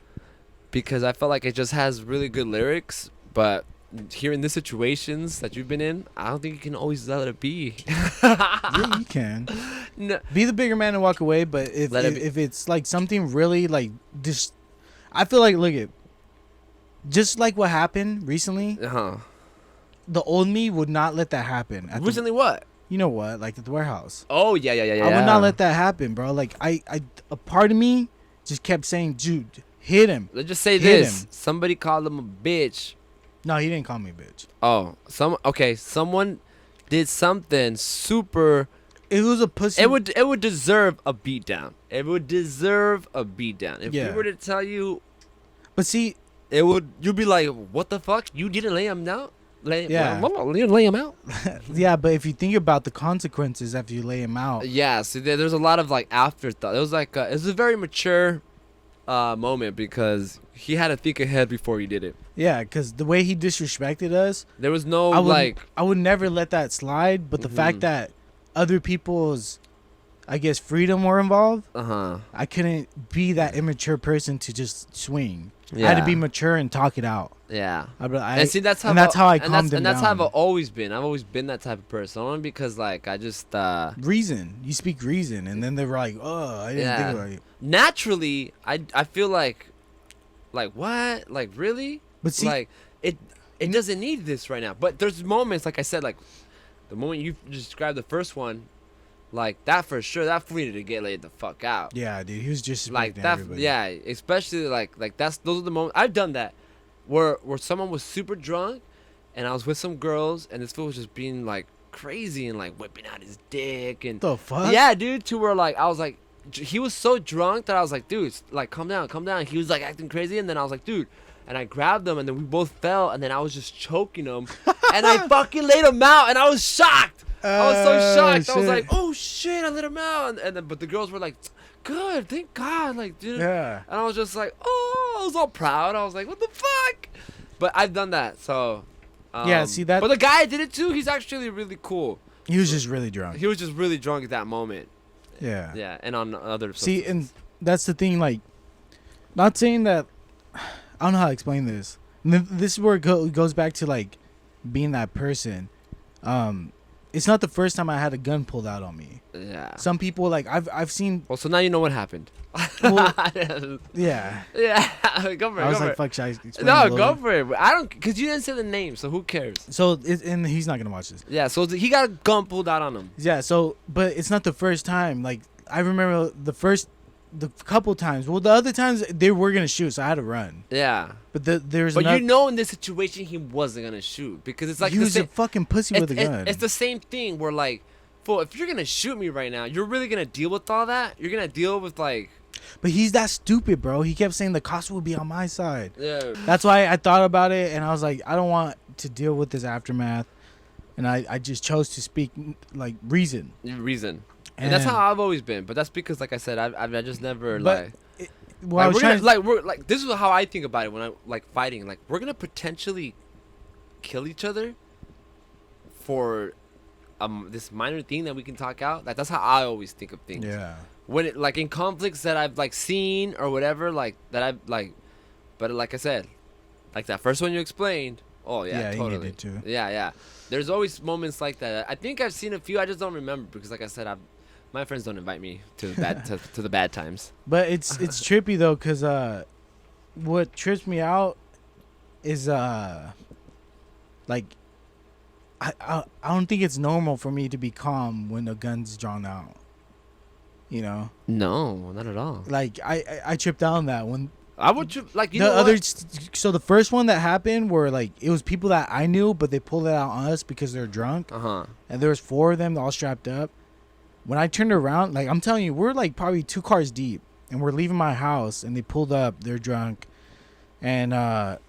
Because I felt like it just has really good lyrics. But here in the situations that you've been in, I don't think you can always let it be. Yeah, you can. No. Be the bigger man and walk away, but if it's like something really like just, I feel like look at, just like what happened recently. The old me would not let that happen. Recently, what? You know what? Like at the warehouse. Oh yeah. I would not let that happen, bro. Like a part of me just kept saying, dude, hit him. Let's just say this: somebody called him a bitch. No, he didn't call me a bitch. Oh, someone did something super. It was a pussy. It would deserve a beatdown. It would deserve a beatdown. If we were to tell you, but see, you'd be like, what the fuck? You didn't lay him down? You didn't lay him out? Yeah, but if you think about the consequences after you lay him out. Yeah, so there's a lot of like afterthought. It was like it was a very mature moment because he had to think ahead before he did it. Yeah, because the way he disrespected us, there was no I would never let that slide. But the fact that other people's, I guess, freedom were involved, I couldn't be that immature person to just swing. I had to be mature and talk it out. Yeah. And see, that's how I calmed him down. And that's how I've always been. I've always been that type of person. Only because, like, I just... reason. You speak reason. And then they were like, oh, I didn't think about it. Naturally, I feel like, what? Like, really? But see... Like, it doesn't need this right now. But there's moments, like I said, like, the moment you described the first one, like, that for sure, that fool needed to get laid the fuck out. Yeah, dude, he was just like that. Everybody. Yeah, especially like those are the moments I've done that, where someone was super drunk, and I was with some girls, and this fool was just being like crazy and like whipping out his dick and the fuck. Yeah, dude, to where like I was like, he was so drunk that I was like, dude, like calm down. He was like acting crazy, and then I was like, dude. And I grabbed him, and then we both fell, and then I was just choking him. and I fucking laid him out, and I was shocked. I was so shocked. I was Shit. like, oh shit, I let him out, and then, but the girls were like, good, thank God, like, dude. Yeah. And I was just like, oh, I was all proud. I was like, what the fuck? But I've done that, so. Yeah, see that. But the guy I did it to, he's actually really cool. He was just really drunk. He was just really drunk at that moment. Yeah. Yeah, and on other. See, substances. and that's the thing. Like, not saying that. I don't know how to explain this. This is where it goes back to like being that person. It's not the first time I had a gun pulled out on me. Yeah. Some people like I've seen. Well, so now you know what happened. Well, yeah. Yeah. Go for it. I was go like, for fuck, should I explain it. it a No, little go bit? for it. I don't, because you didn't say the name, so who cares? So and he's not gonna watch this. Yeah, so he got a gun pulled out on him. Yeah. So, but it's not the first time. Like I remember the couple times. Well, the other times they were gonna shoot, so I had to run. Yeah. But there's. But another, you know, in this situation, he wasn't gonna shoot because it's like he the was same, a fucking pussy with a gun. It's the same thing where like, fool, if you're gonna shoot me right now, you're really gonna deal with all that. You're gonna deal with like. But he's that stupid, bro. He kept saying the cost would be on my side. Yeah. That's why I thought about it, and I was like, I don't want to deal with this aftermath, and I just chose to speak like reason. Reason. And that's how I've always been. But that's because, like I said, I just never But like. Well, We're like this is how I think about it when I like fighting. Like we're gonna potentially kill each other for this minor thing that we can talk out. Like that's how I always think of things. Yeah. When it like in conflicts that I've like seen or whatever, like that I've like, but like I said, like that first one you explained. Oh yeah, Yeah, totally. you did too. Yeah. There's always moments like that. I think I've seen a few. I just don't remember because, like I said, my friends don't invite me to the bad to the bad times. But it's trippy though, cause what trips me out is like I don't think it's normal for me to be calm when a gun's drawn out. You know. No, not at all. Like I tripped out on that when. I would like you the know other what? So the first one that happened were like it was people that I knew, but they pulled it out on us because they're drunk. And there was 4 of them all strapped up. When I turned around, like I'm telling you, we're like probably 2 cars deep, and we're leaving my house, and they pulled up. They're drunk, and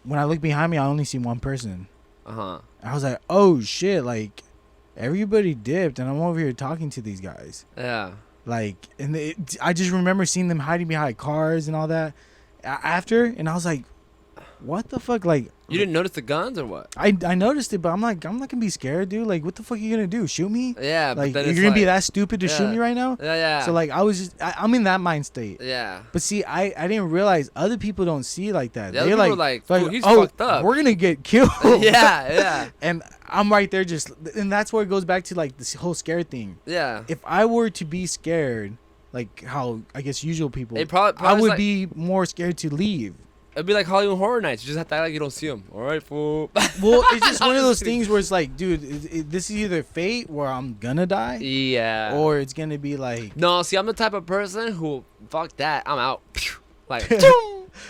when I look behind me, I only see one person. I was like, oh shit! Like everybody dipped, and I'm over here talking to these guys. Yeah. Like, and I just remember seeing them hiding behind cars and all that. After, and I was like, what the fuck? Like, you didn't notice the guns or what? I noticed it, but I'm like, I'm not gonna be scared, dude. Like, what the fuck are you gonna do? Shoot me? Yeah, like but then you're gonna be that stupid to shoot me right now? Yeah. So like, I was just, I'm in that mind state. Yeah. But see, I didn't realize other people don't see it like that. The They're other like, people are like, he's oh, fucked up. we're gonna get killed. Yeah. And I'm right there, just, and that's where it goes back to like this whole scared thing. Yeah. If I were to be scared, like how I guess usual people, probably I would like, be more scared to leave. It'd be like Hollywood Horror Nights. You just have to act like you don't see them. All right, fool. Well, it's just one of those things where it's like, dude, this is either fate where I'm gonna die, Yeah. or it's gonna be like. No, see, I'm the type of person who, fuck that, I'm out. Like,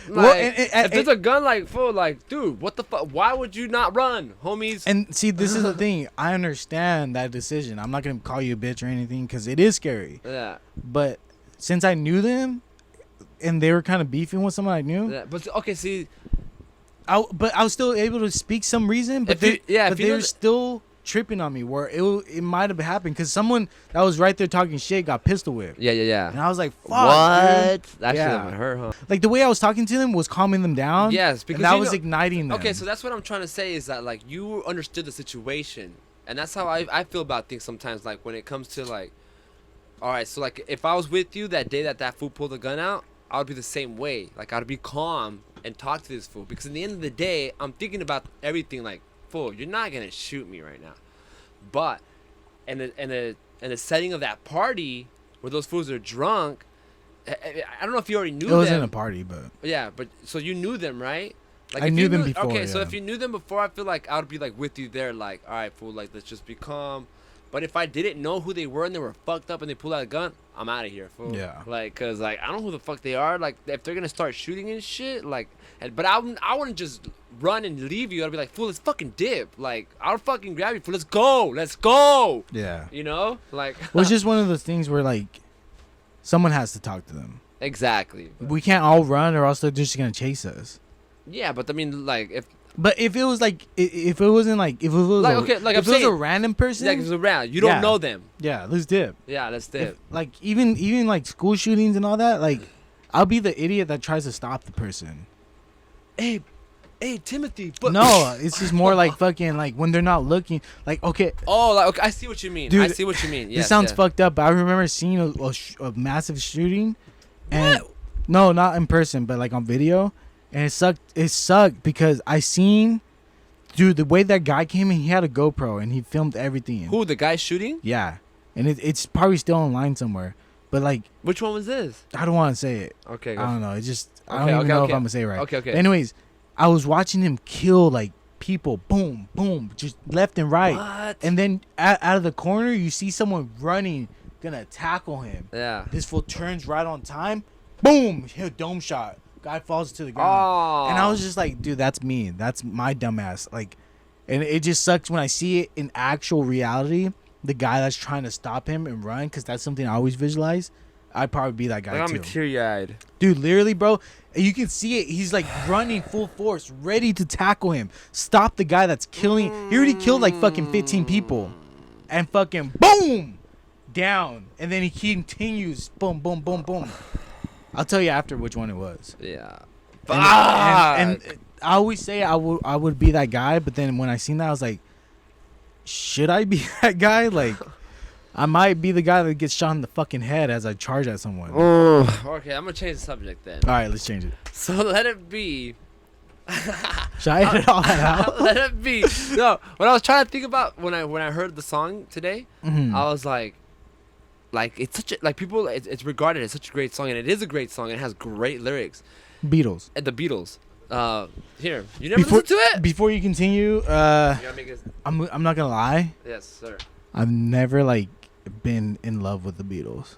Well, if there's a gun, like, fool, like, dude, what the fuck? Why would you not run, homies? And see, this is the thing. I understand that decision. I'm not gonna call you a bitch or anything because it is scary. Yeah. But since I knew them, and they were kind of beefing with someone I knew. Yeah, but okay, see. But I was still able to speak some reason. But they were still tripping on me where it might have happened because someone that was right there talking shit got pistol whipped. Yeah. And I was like, fuck, what? Dude. That should have hurt, huh? Like the way I was talking to them was calming them down. Yes, because and that was igniting them. Okay, so that's what I'm trying to say is that like you understood the situation, and that's how I feel about things sometimes. Like when it comes to like, all right, so like if I was with you that day that fool pulled the gun out, I would be the same way. Like I'd be calm and talk to this fool because at the end of the day, I'm thinking about everything. Like, fool, you're not gonna shoot me right now, but in the setting of that party where those fools are drunk, I don't know if you already knew them. It wasn't a party, but yeah, but so you knew them, right? Like I knew them before. Okay, yeah. so if you knew them before, I feel like I would be like with you there, like, all right, fool, like let's just be calm. But if I didn't know who they were and they were fucked up and they pulled out a gun, I'm out of here, fool. Yeah. Like, cause like I don't know who the fuck they are. Like, if they're gonna start shooting and shit, like, but I wouldn't just run and leave you. I'd be like, fool, let's fucking dip. Like, I'll fucking grab you, fool. Let's go. Yeah. You know, like. Well, it's just one of those things where like someone has to talk to them. Exactly. We can't all run, or else they're just gonna chase us. Yeah, but I mean, like, if But if it was like, if it wasn't like, if it was Like, okay, like I'm if it was saying, a random person, like it's around, you don't Yeah. know them. yeah, let's dip. Yeah, let's dip. If, like even like school shootings and all that, like I'll be the idiot that tries to stop the person. Hey, Timothy. But No, it's just more like fucking like when they're not looking. Like okay, Oh, like okay, I see what you mean. Dude, I see what you mean. Yes, this sounds yeah. fucked up, but I remember seeing a massive shooting, and What? no, not in person, but like on video, and it sucked. It sucked because I seen, dude, the way that guy came in, he had a GoPro and he filmed everything. Who, the guy shooting? Yeah, and it's probably still online somewhere, but like Which one was this? I don't want to say it. Okay, I don't know. It just I Okay, don't even okay, know okay. if I'm gonna say it right. Okay, okay. Anyways, I was watching him kill like people, boom, boom, just left and right. What? And then out of the corner, you see someone running, gonna tackle him. Yeah. This fool turns right on time, boom, hit a dome shot. Guy falls to the ground. Oh. And I was just like, dude, that's me. That's my dumbass. Like, and it just sucks when I see it in actual reality. The guy that's trying to stop him and run, because that's something I always visualize. I'd probably be that guy Like, I'm too. teary-eyed. Dude, literally, bro, you can see it. He's like running full force, ready to tackle him. Stop the guy that's killing. He already killed like fucking 15 people. And fucking boom! Down. And then he continues. Boom, boom, boom, boom. I'll tell you after which one it was. Yeah. And I always say I would be that guy, but then when I seen that, I was like, should I be that guy? Like, I might be the guy that gets shot in the fucking head as I charge at someone. Oh, okay, I'm gonna change the subject then. All right, let's change it. So let it be. Should I edit all that out? Let it be. No, what I was trying to think about when I heard the song today, Mhm. I was like it's such a, like people, it's regarded as such a great song, and it is a great song. And it has great lyrics. Beatles. And the Beatles. Here, you never listened to it? Before you continue, You gotta make it. I'm not gonna lie. Yes, sir. I've never like been in love with the Beatles.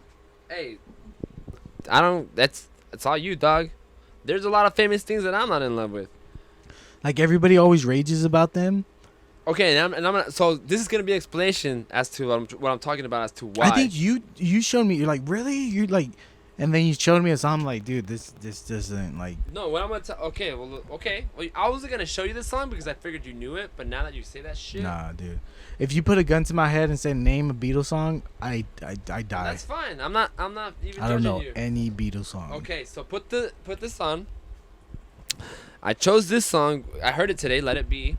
Hey, I don't. It's all you, dog. There's a lot of famous things that I'm not in love with. Like everybody always rages about them. Okay, and I'm gonna. So this is gonna be an explanation as to what I'm talking about as to why. I think you showed me. You're like, really? You're like, and then you showed me a song. I'm like, dude, this doesn't like. No, what I'm gonna tell. Okay, well, okay. Well, I wasn't gonna show you this song because I figured you knew it, but now that you say that shit, Nah, dude. If you put a gun to my head and said name a Beatles song, I die. that's fine. I'm not even. I don't judging know you. any Beatles song. Okay, so put this on. I chose this song. I heard it today. Let It Be,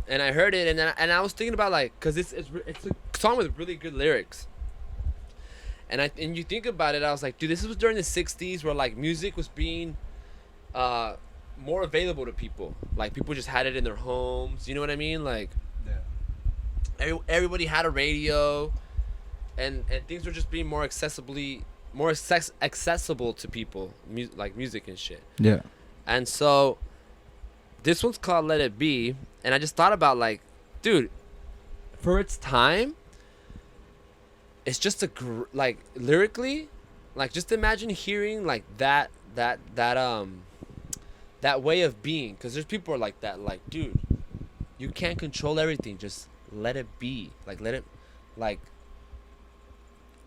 and I heard it, and I was thinking about like, cause it's a song with really good lyrics. And you think about it, I was like, dude, this was during the '60s where like music was being, more available to people. Like people just had it in their homes. You know what I mean? Like, everybody had a radio, and things were just being more accessible to people, like music and shit. Yeah. And so this one's called Let It Be, and I just thought about like, dude, for its time, it's just like lyrically, like just imagine hearing like that way of being, because there's people who are like that, like, dude, you can't control everything, just let it be, like let it, like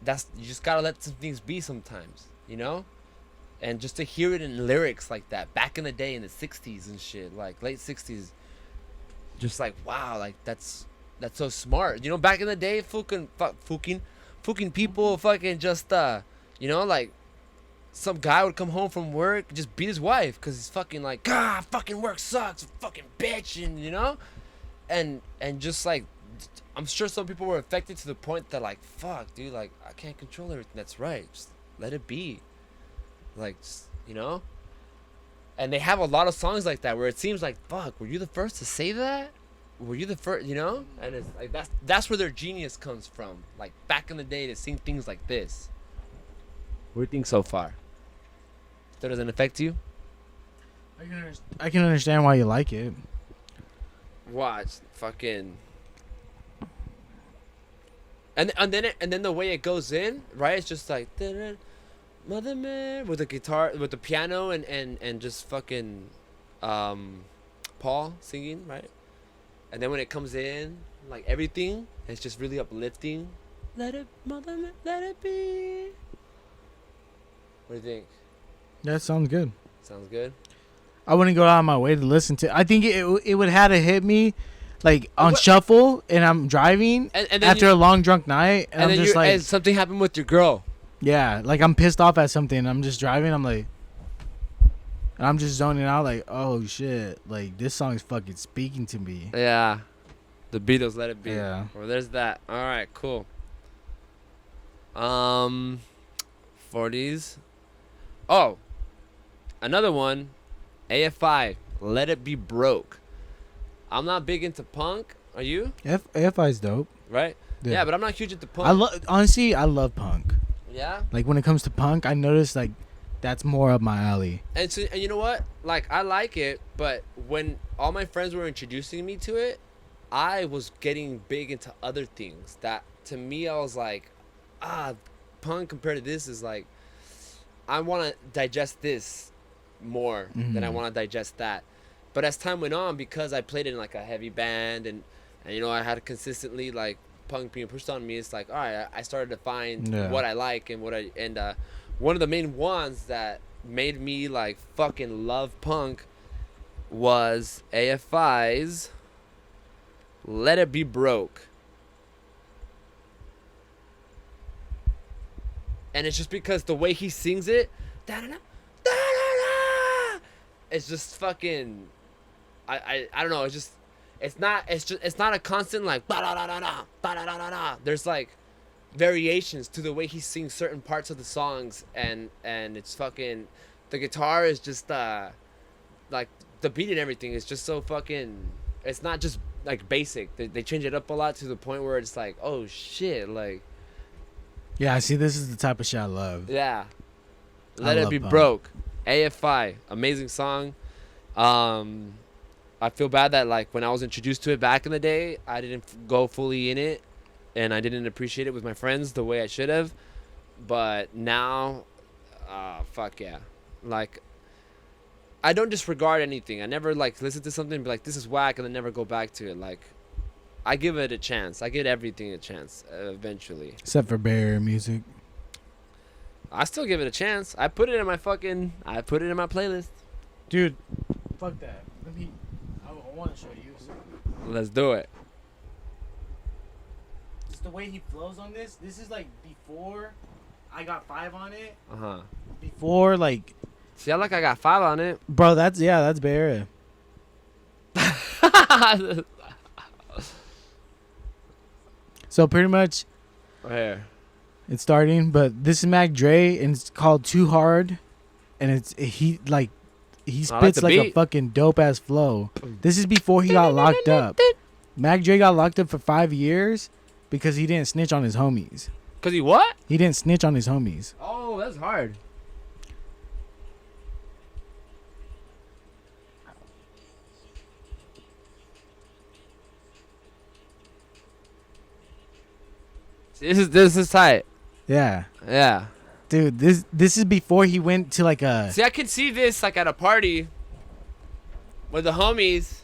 you just gotta let some things be sometimes, you know. And just to hear it in lyrics like that back in the day in the 60s and shit, like late 60s, just like, wow, like that's so smart, you know. Back in the day, fucking people fucking just you know, like some guy would come home from work and just beat his wife because he's fucking like, God, fucking work sucks, fucking bitch, and you know, and just like, I'm sure some people were affected to the point that like, fuck, dude, like I can't control everything. That's right, just let it be. Like, you know. And they have a lot of songs like that where it seems like, fuck, were you the first to say that? Were you the first, you know? And it's like that's where their genius comes from. Like back in the day to sing things like this. What do you think so far? That doesn't affect you? I can understand why you like it. Watch, fucking. And then the way it goes in, right? It's just like, Mother Man, with the guitar, with the piano, and just fucking Paul singing, right? And then when it comes in, like everything, it's just really uplifting. Let it, Mother Man, let it be. What do you think? That sounds good. Sounds good. I wouldn't go out of my way to listen to. I think it would have to hit me, like on shuffle, and I'm driving and after a long drunk night, and I'm just like, and something happened with your girl. yeah, like I'm pissed off at something. I'm just driving. I'm like, and I'm just zoning out. Like, oh shit, like this song is fucking speaking to me. Yeah, the Beatles, Let It Be. Yeah. Well, there's that. All right, cool. 40s. Oh, another one. AFI, Let It Be Broke. I'm not big into punk. Are you? AFI's dope. Right? Yeah. Yeah, but I'm not huge into punk. Honestly, I love punk. Yeah? Like when it comes to punk, I notice like that's more up my alley. And you know what? Like, I like it, but when all my friends were introducing me to it, I was getting big into other things that to me I was like, punk compared to this is like, I want to digest this more than I want to digest that. But as time went on, because I played in like a heavy band and you know, I had consistently like punk being pushed on me, it's like, all right, I started to find what I like and one of the main ones that made me like fucking love punk was AFI's Let It Be Broke. And it's just because the way he sings it, it's just fucking, I don't know. It's not a constant like there's like variations to the way he sings certain parts of the songs, and it's fucking, the guitar is just like the beat and everything is just so fucking, it's not just like basic. They change it up a lot to the point where it's like, oh shit, like. Yeah, I see. This is the type of shit I love. Yeah. Let It Be Broke. AFI. Amazing song. I feel bad that like when I was introduced to it back in the day, I didn't go fully in it and I didn't appreciate it with my friends the way I should have. But now, fuck yeah. Like, I don't disregard anything. I never like listen to something and be like, this is whack, and then never go back to it. Like, I give it a chance. I give everything a chance eventually. Except for barrier music. I still give it a chance. I put it in my playlist. Dude, fuck that. I want to show you something. Let's do it. Just the way he flows on this. This is like before I got 5 on it. Before like. See, I got 5 on it. Bro, that's barrier. So pretty much. Here. It's starting, but this is Mac Dre, and it's called Too Hard, and he spits like a fucking dope ass flow. This is before he got locked up. Mac Dre got locked up for 5 years because he didn't snitch on his homies. Cause he what? He didn't snitch on his homies. Oh, that's hard. This is tight. Yeah. Yeah. Dude, this is before he went to like a. See, I could see this like at a party with the homies.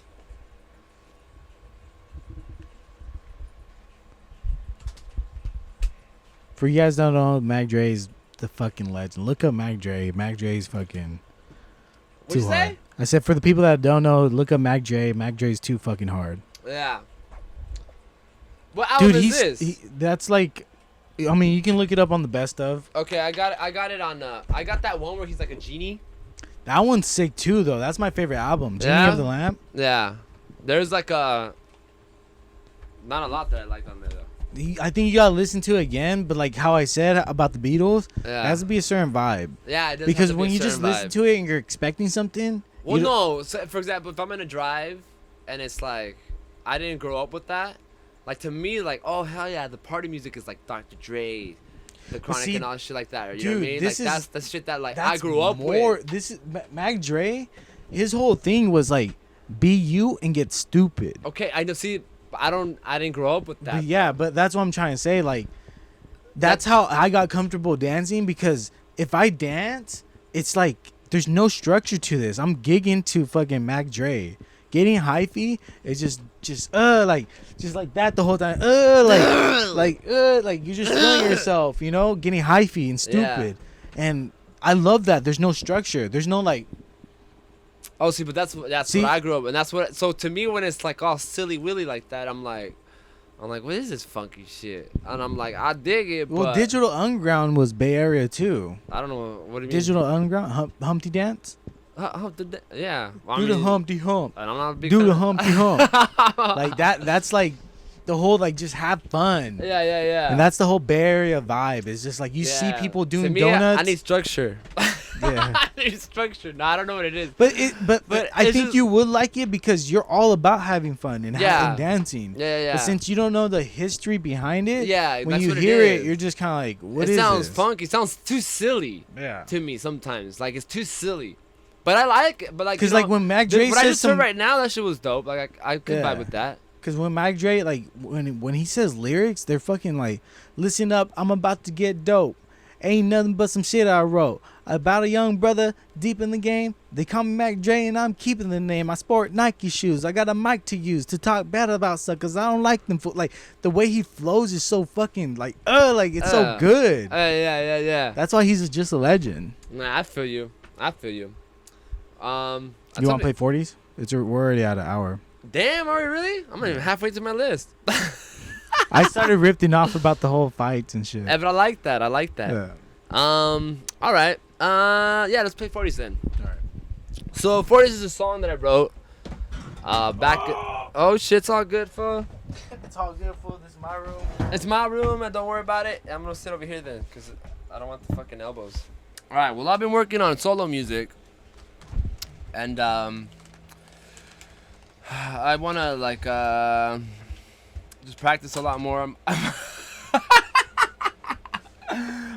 For you guys don't know, Mac Dre's the fucking legend. Look up Mac Dre. Mac Dre's fucking. What'd you say? I said for the people that don't know, look up Mac Dre. Mac Dre's too fucking hard. Yeah. What album is this? That's like, I mean, you can look it up on the best of. Okay, I got it on. I got that one where he's like a genie. That one's sick too, though. That's my favorite album. Genie of the Lamp. Yeah. There's like not a lot that I like on there though. I think you gotta listen to it again, but like how I said about the Beatles, it has to be a certain vibe. Yeah, it does. Because when you just listen to it and you're expecting something. Well, no. So, for example, if I'm in a drive and it's like I didn't grow up with that, like to me, like oh hell yeah, the party music is like Dr. Dre, The Chronic, and all shit like that. You know what I mean? Like that's the shit that like I grew up with. This is Mac Dre. His whole thing was like, be you and get stupid. Okay, I know. See. I didn't grow up with that. But yeah, but that's what I'm trying to say. Like, that's how I got comfortable dancing, because if I dance, it's like there's no structure to this. I'm gigging to fucking Mac Dre. Getting hyphy is just like that the whole time. Like you're just feeling yourself, you know, getting hyphy and stupid. Yeah. And I love that. There's no structure. There's no like. Oh, see, but that's what I grew up, and that's what. So to me, when it's like all silly willy like that, I'm like, what is this funky shit? And I'm like, I dig it. Well, but Digital Underground was Bay Area too. I don't know what do you mean. Digital Underground, Humpty Dance. Yeah. Well, Do the Humpty Hump. And I'm not a big Do fan the of- Humpty Hump. Like that. That's like the whole like just have fun. Yeah. And that's the whole Bay Area vibe. It's just like you see people doing to me, donuts. I need structure. Yeah. I need structure. No, I don't know what it is. But I it's think just- you would like it because you're all about having fun and dancing. Yeah. But since you don't know the history behind it, Yeah, when that's you what it hear it, is. you're just kind of like, what It is sounds this? funky. It sounds too silly Yeah. to me sometimes. Like, it's too silly. But I like it. But like, Because like when Mac Dre what I says just heard some, right now, that shit was dope. Like, I could vibe with that. because when Mac Dre like when he says lyrics, they're fucking like, listen up, I'm about to get dope. Ain't nothing but some shit I wrote about a young brother deep in the game. They call me Mac Dre and I'm keeping the name. I sport Nike shoes. I got a mic to use to talk bad about suckers. I don't like them. Like the way he flows is so fucking like it's so good. Yeah. That's why he's just a legend. Nah, I feel you. You want to play 40s? We're already at an hour. Damn, are we really? I'm not even halfway to my list. I started ripping off about the whole fights and shit. But I like that. Yeah. All right. Yeah, let's play 40s then. All right. So 40s is a song that I wrote. Oh shit, it's all good, fool. It's all good, fool. This is my room. It's my room, and don't worry about it. I'm gonna sit over here then, cause I don't want the fucking elbows. All right. Well, I've been working on solo music, and I wanna like just practice a lot more.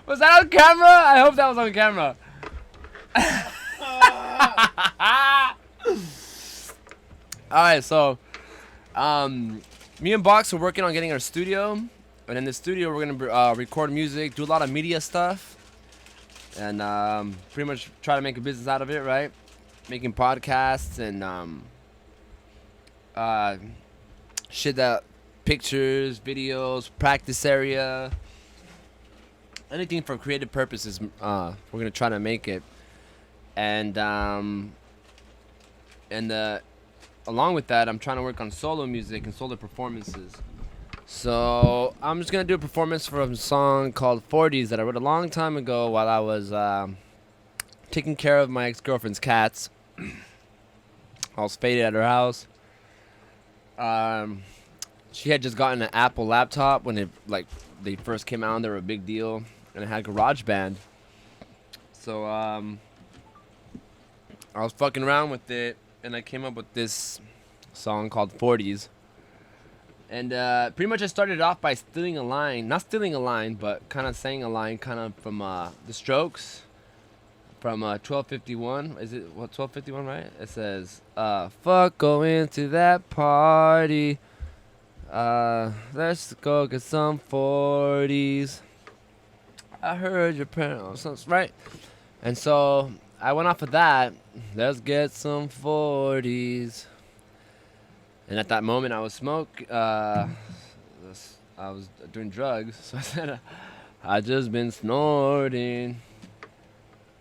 Was that on camera? I hope that was on camera. All right, so me and Box are working on getting our studio, and in the studio we're gonna record music, do a lot of media stuff, and pretty much try to make a business out of it, right? Making podcasts and shit that pictures, videos, practice area, anything for creative purposes. We're gonna try to make it, and along with that, I'm trying to work on solo music and solo performances. So I'm just gonna do a performance for a song called 40s that I wrote a long time ago while I was taking care of my ex-girlfriend's cats. I was faded at her house. She had just gotten an Apple laptop when they first came out and they were a big deal, and it had GarageBand. So I was fucking around with it, and I came up with this song called 40s. And pretty much I started off by stealing a line, not stealing a line, but kind of saying a line kind of from The Strokes, from 1251. Is it, 1251, right? It says, fuck going to that party. Let's go get some 40s. I heard your parents, right? And so I went off of that. Let's get some 40s. And at that moment, I was I was doing drugs, so I said, I just been snorting.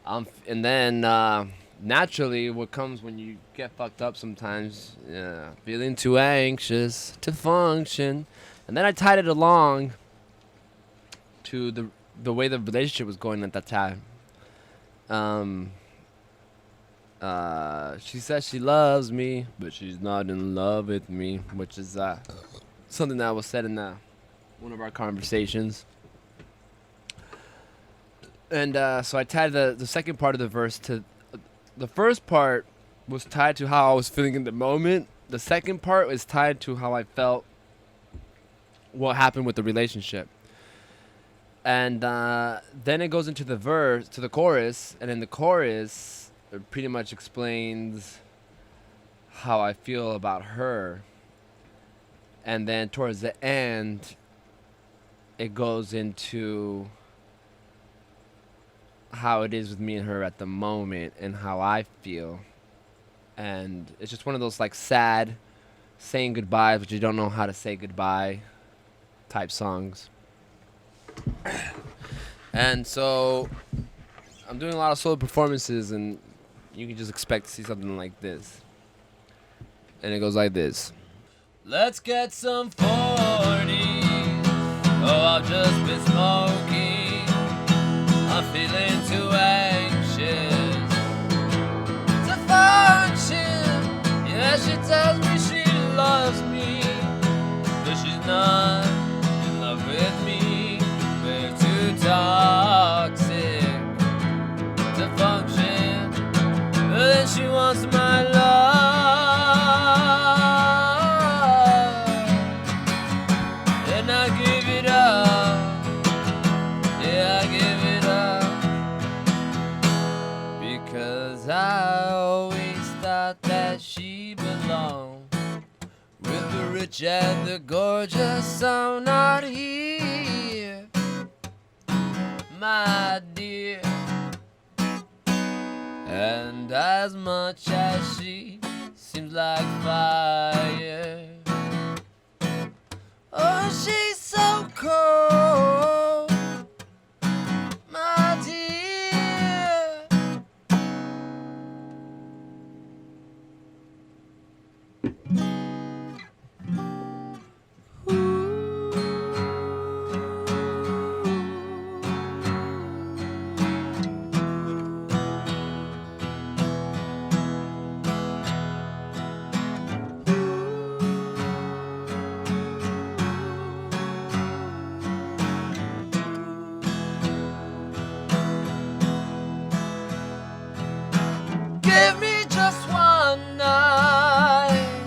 And then naturally, what comes when you get fucked up sometimes, feeling too anxious to function. And then I tied it along to the way the relationship was going at that time. She says she loves me, but she's not in love with me, which is something that was said in one of our conversations. And so I tied the second part of the verse to the first part was tied to how I was feeling in the moment. The second part was tied to how I felt, what happened with the relationship. And then it goes into the chorus, and in the chorus, it pretty much explains how I feel about her. And then towards the end, it goes into how it is with me and her at the moment and how I feel. And it's just one of those like sad saying goodbye, but you don't know how to say goodbye type songs. And so I'm doing a lot of solo performances, and you can just expect to see something like this. And it goes like this. Let's get some 40s. Oh, I've just been smoking. I'm feeling too anxious to function. Yeah, she tells me she loves me, but she's not in love with me. We're too toxic to function. But then she wants my love, and I give it up. Yeah, I give it up, because I always thought that she belonged with the rich and the gorgeous. I'm not here, my dear. And as much as she seems like fire, oh, she's so cold, my dear. Give me just one night.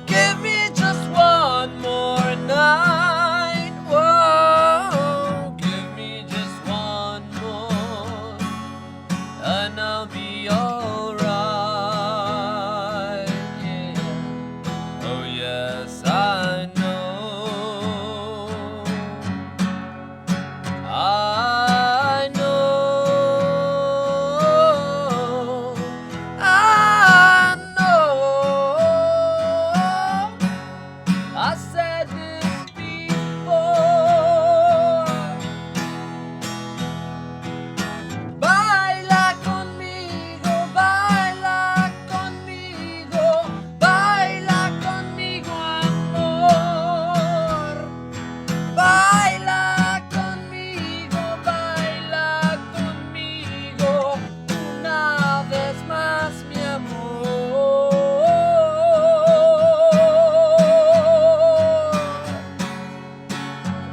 Give me just one more night. Whoa, give me just one more, and I'll be alright. Yeah. Oh yes, I know. I know. I know. I said this before. Baila conmigo, baila conmigo, baila conmigo, amor. Baila conmigo, una vez más, mi amor.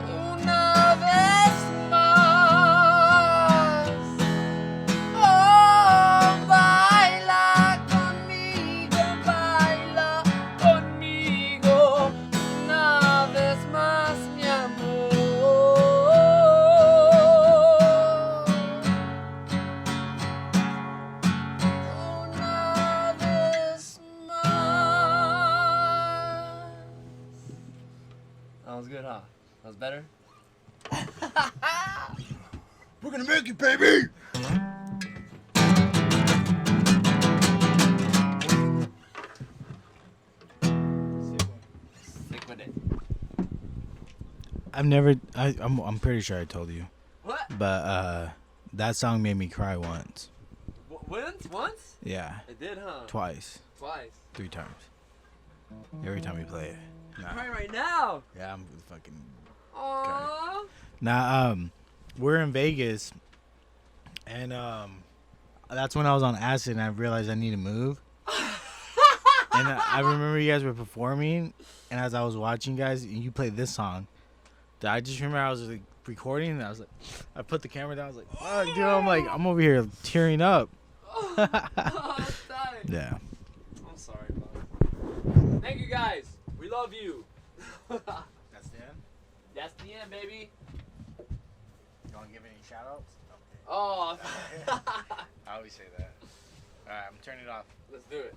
Una vez más. Oh, baila conmigo, una vez más, mi amor. Una vez más. That was good, huh? That was better? We're gonna make it, baby! Stick with it. I'm pretty sure I told you, What? but that song made me cry once. Once? Yeah, It did, huh? twice, Twice. 3 times. Every time we play it. Nah. Crying right now. Yeah, I'm fucking. Aww. Now, we're in Vegas, and that's when I was on acid, and I realized I need to move. And I remember you guys were performing, and as I was watching you guys, and you played this song, I just remember I was like recording, and I was like, I put the camera down, I was like, fuck, dude, I'm over here tearing up. Yeah. I'm sorry, bro. Thank you, guys. We love you. That's the end? That's the end, baby. You want to give any shout outs? Oh. I always say that. Alright, I'm turning it off. Let's do it.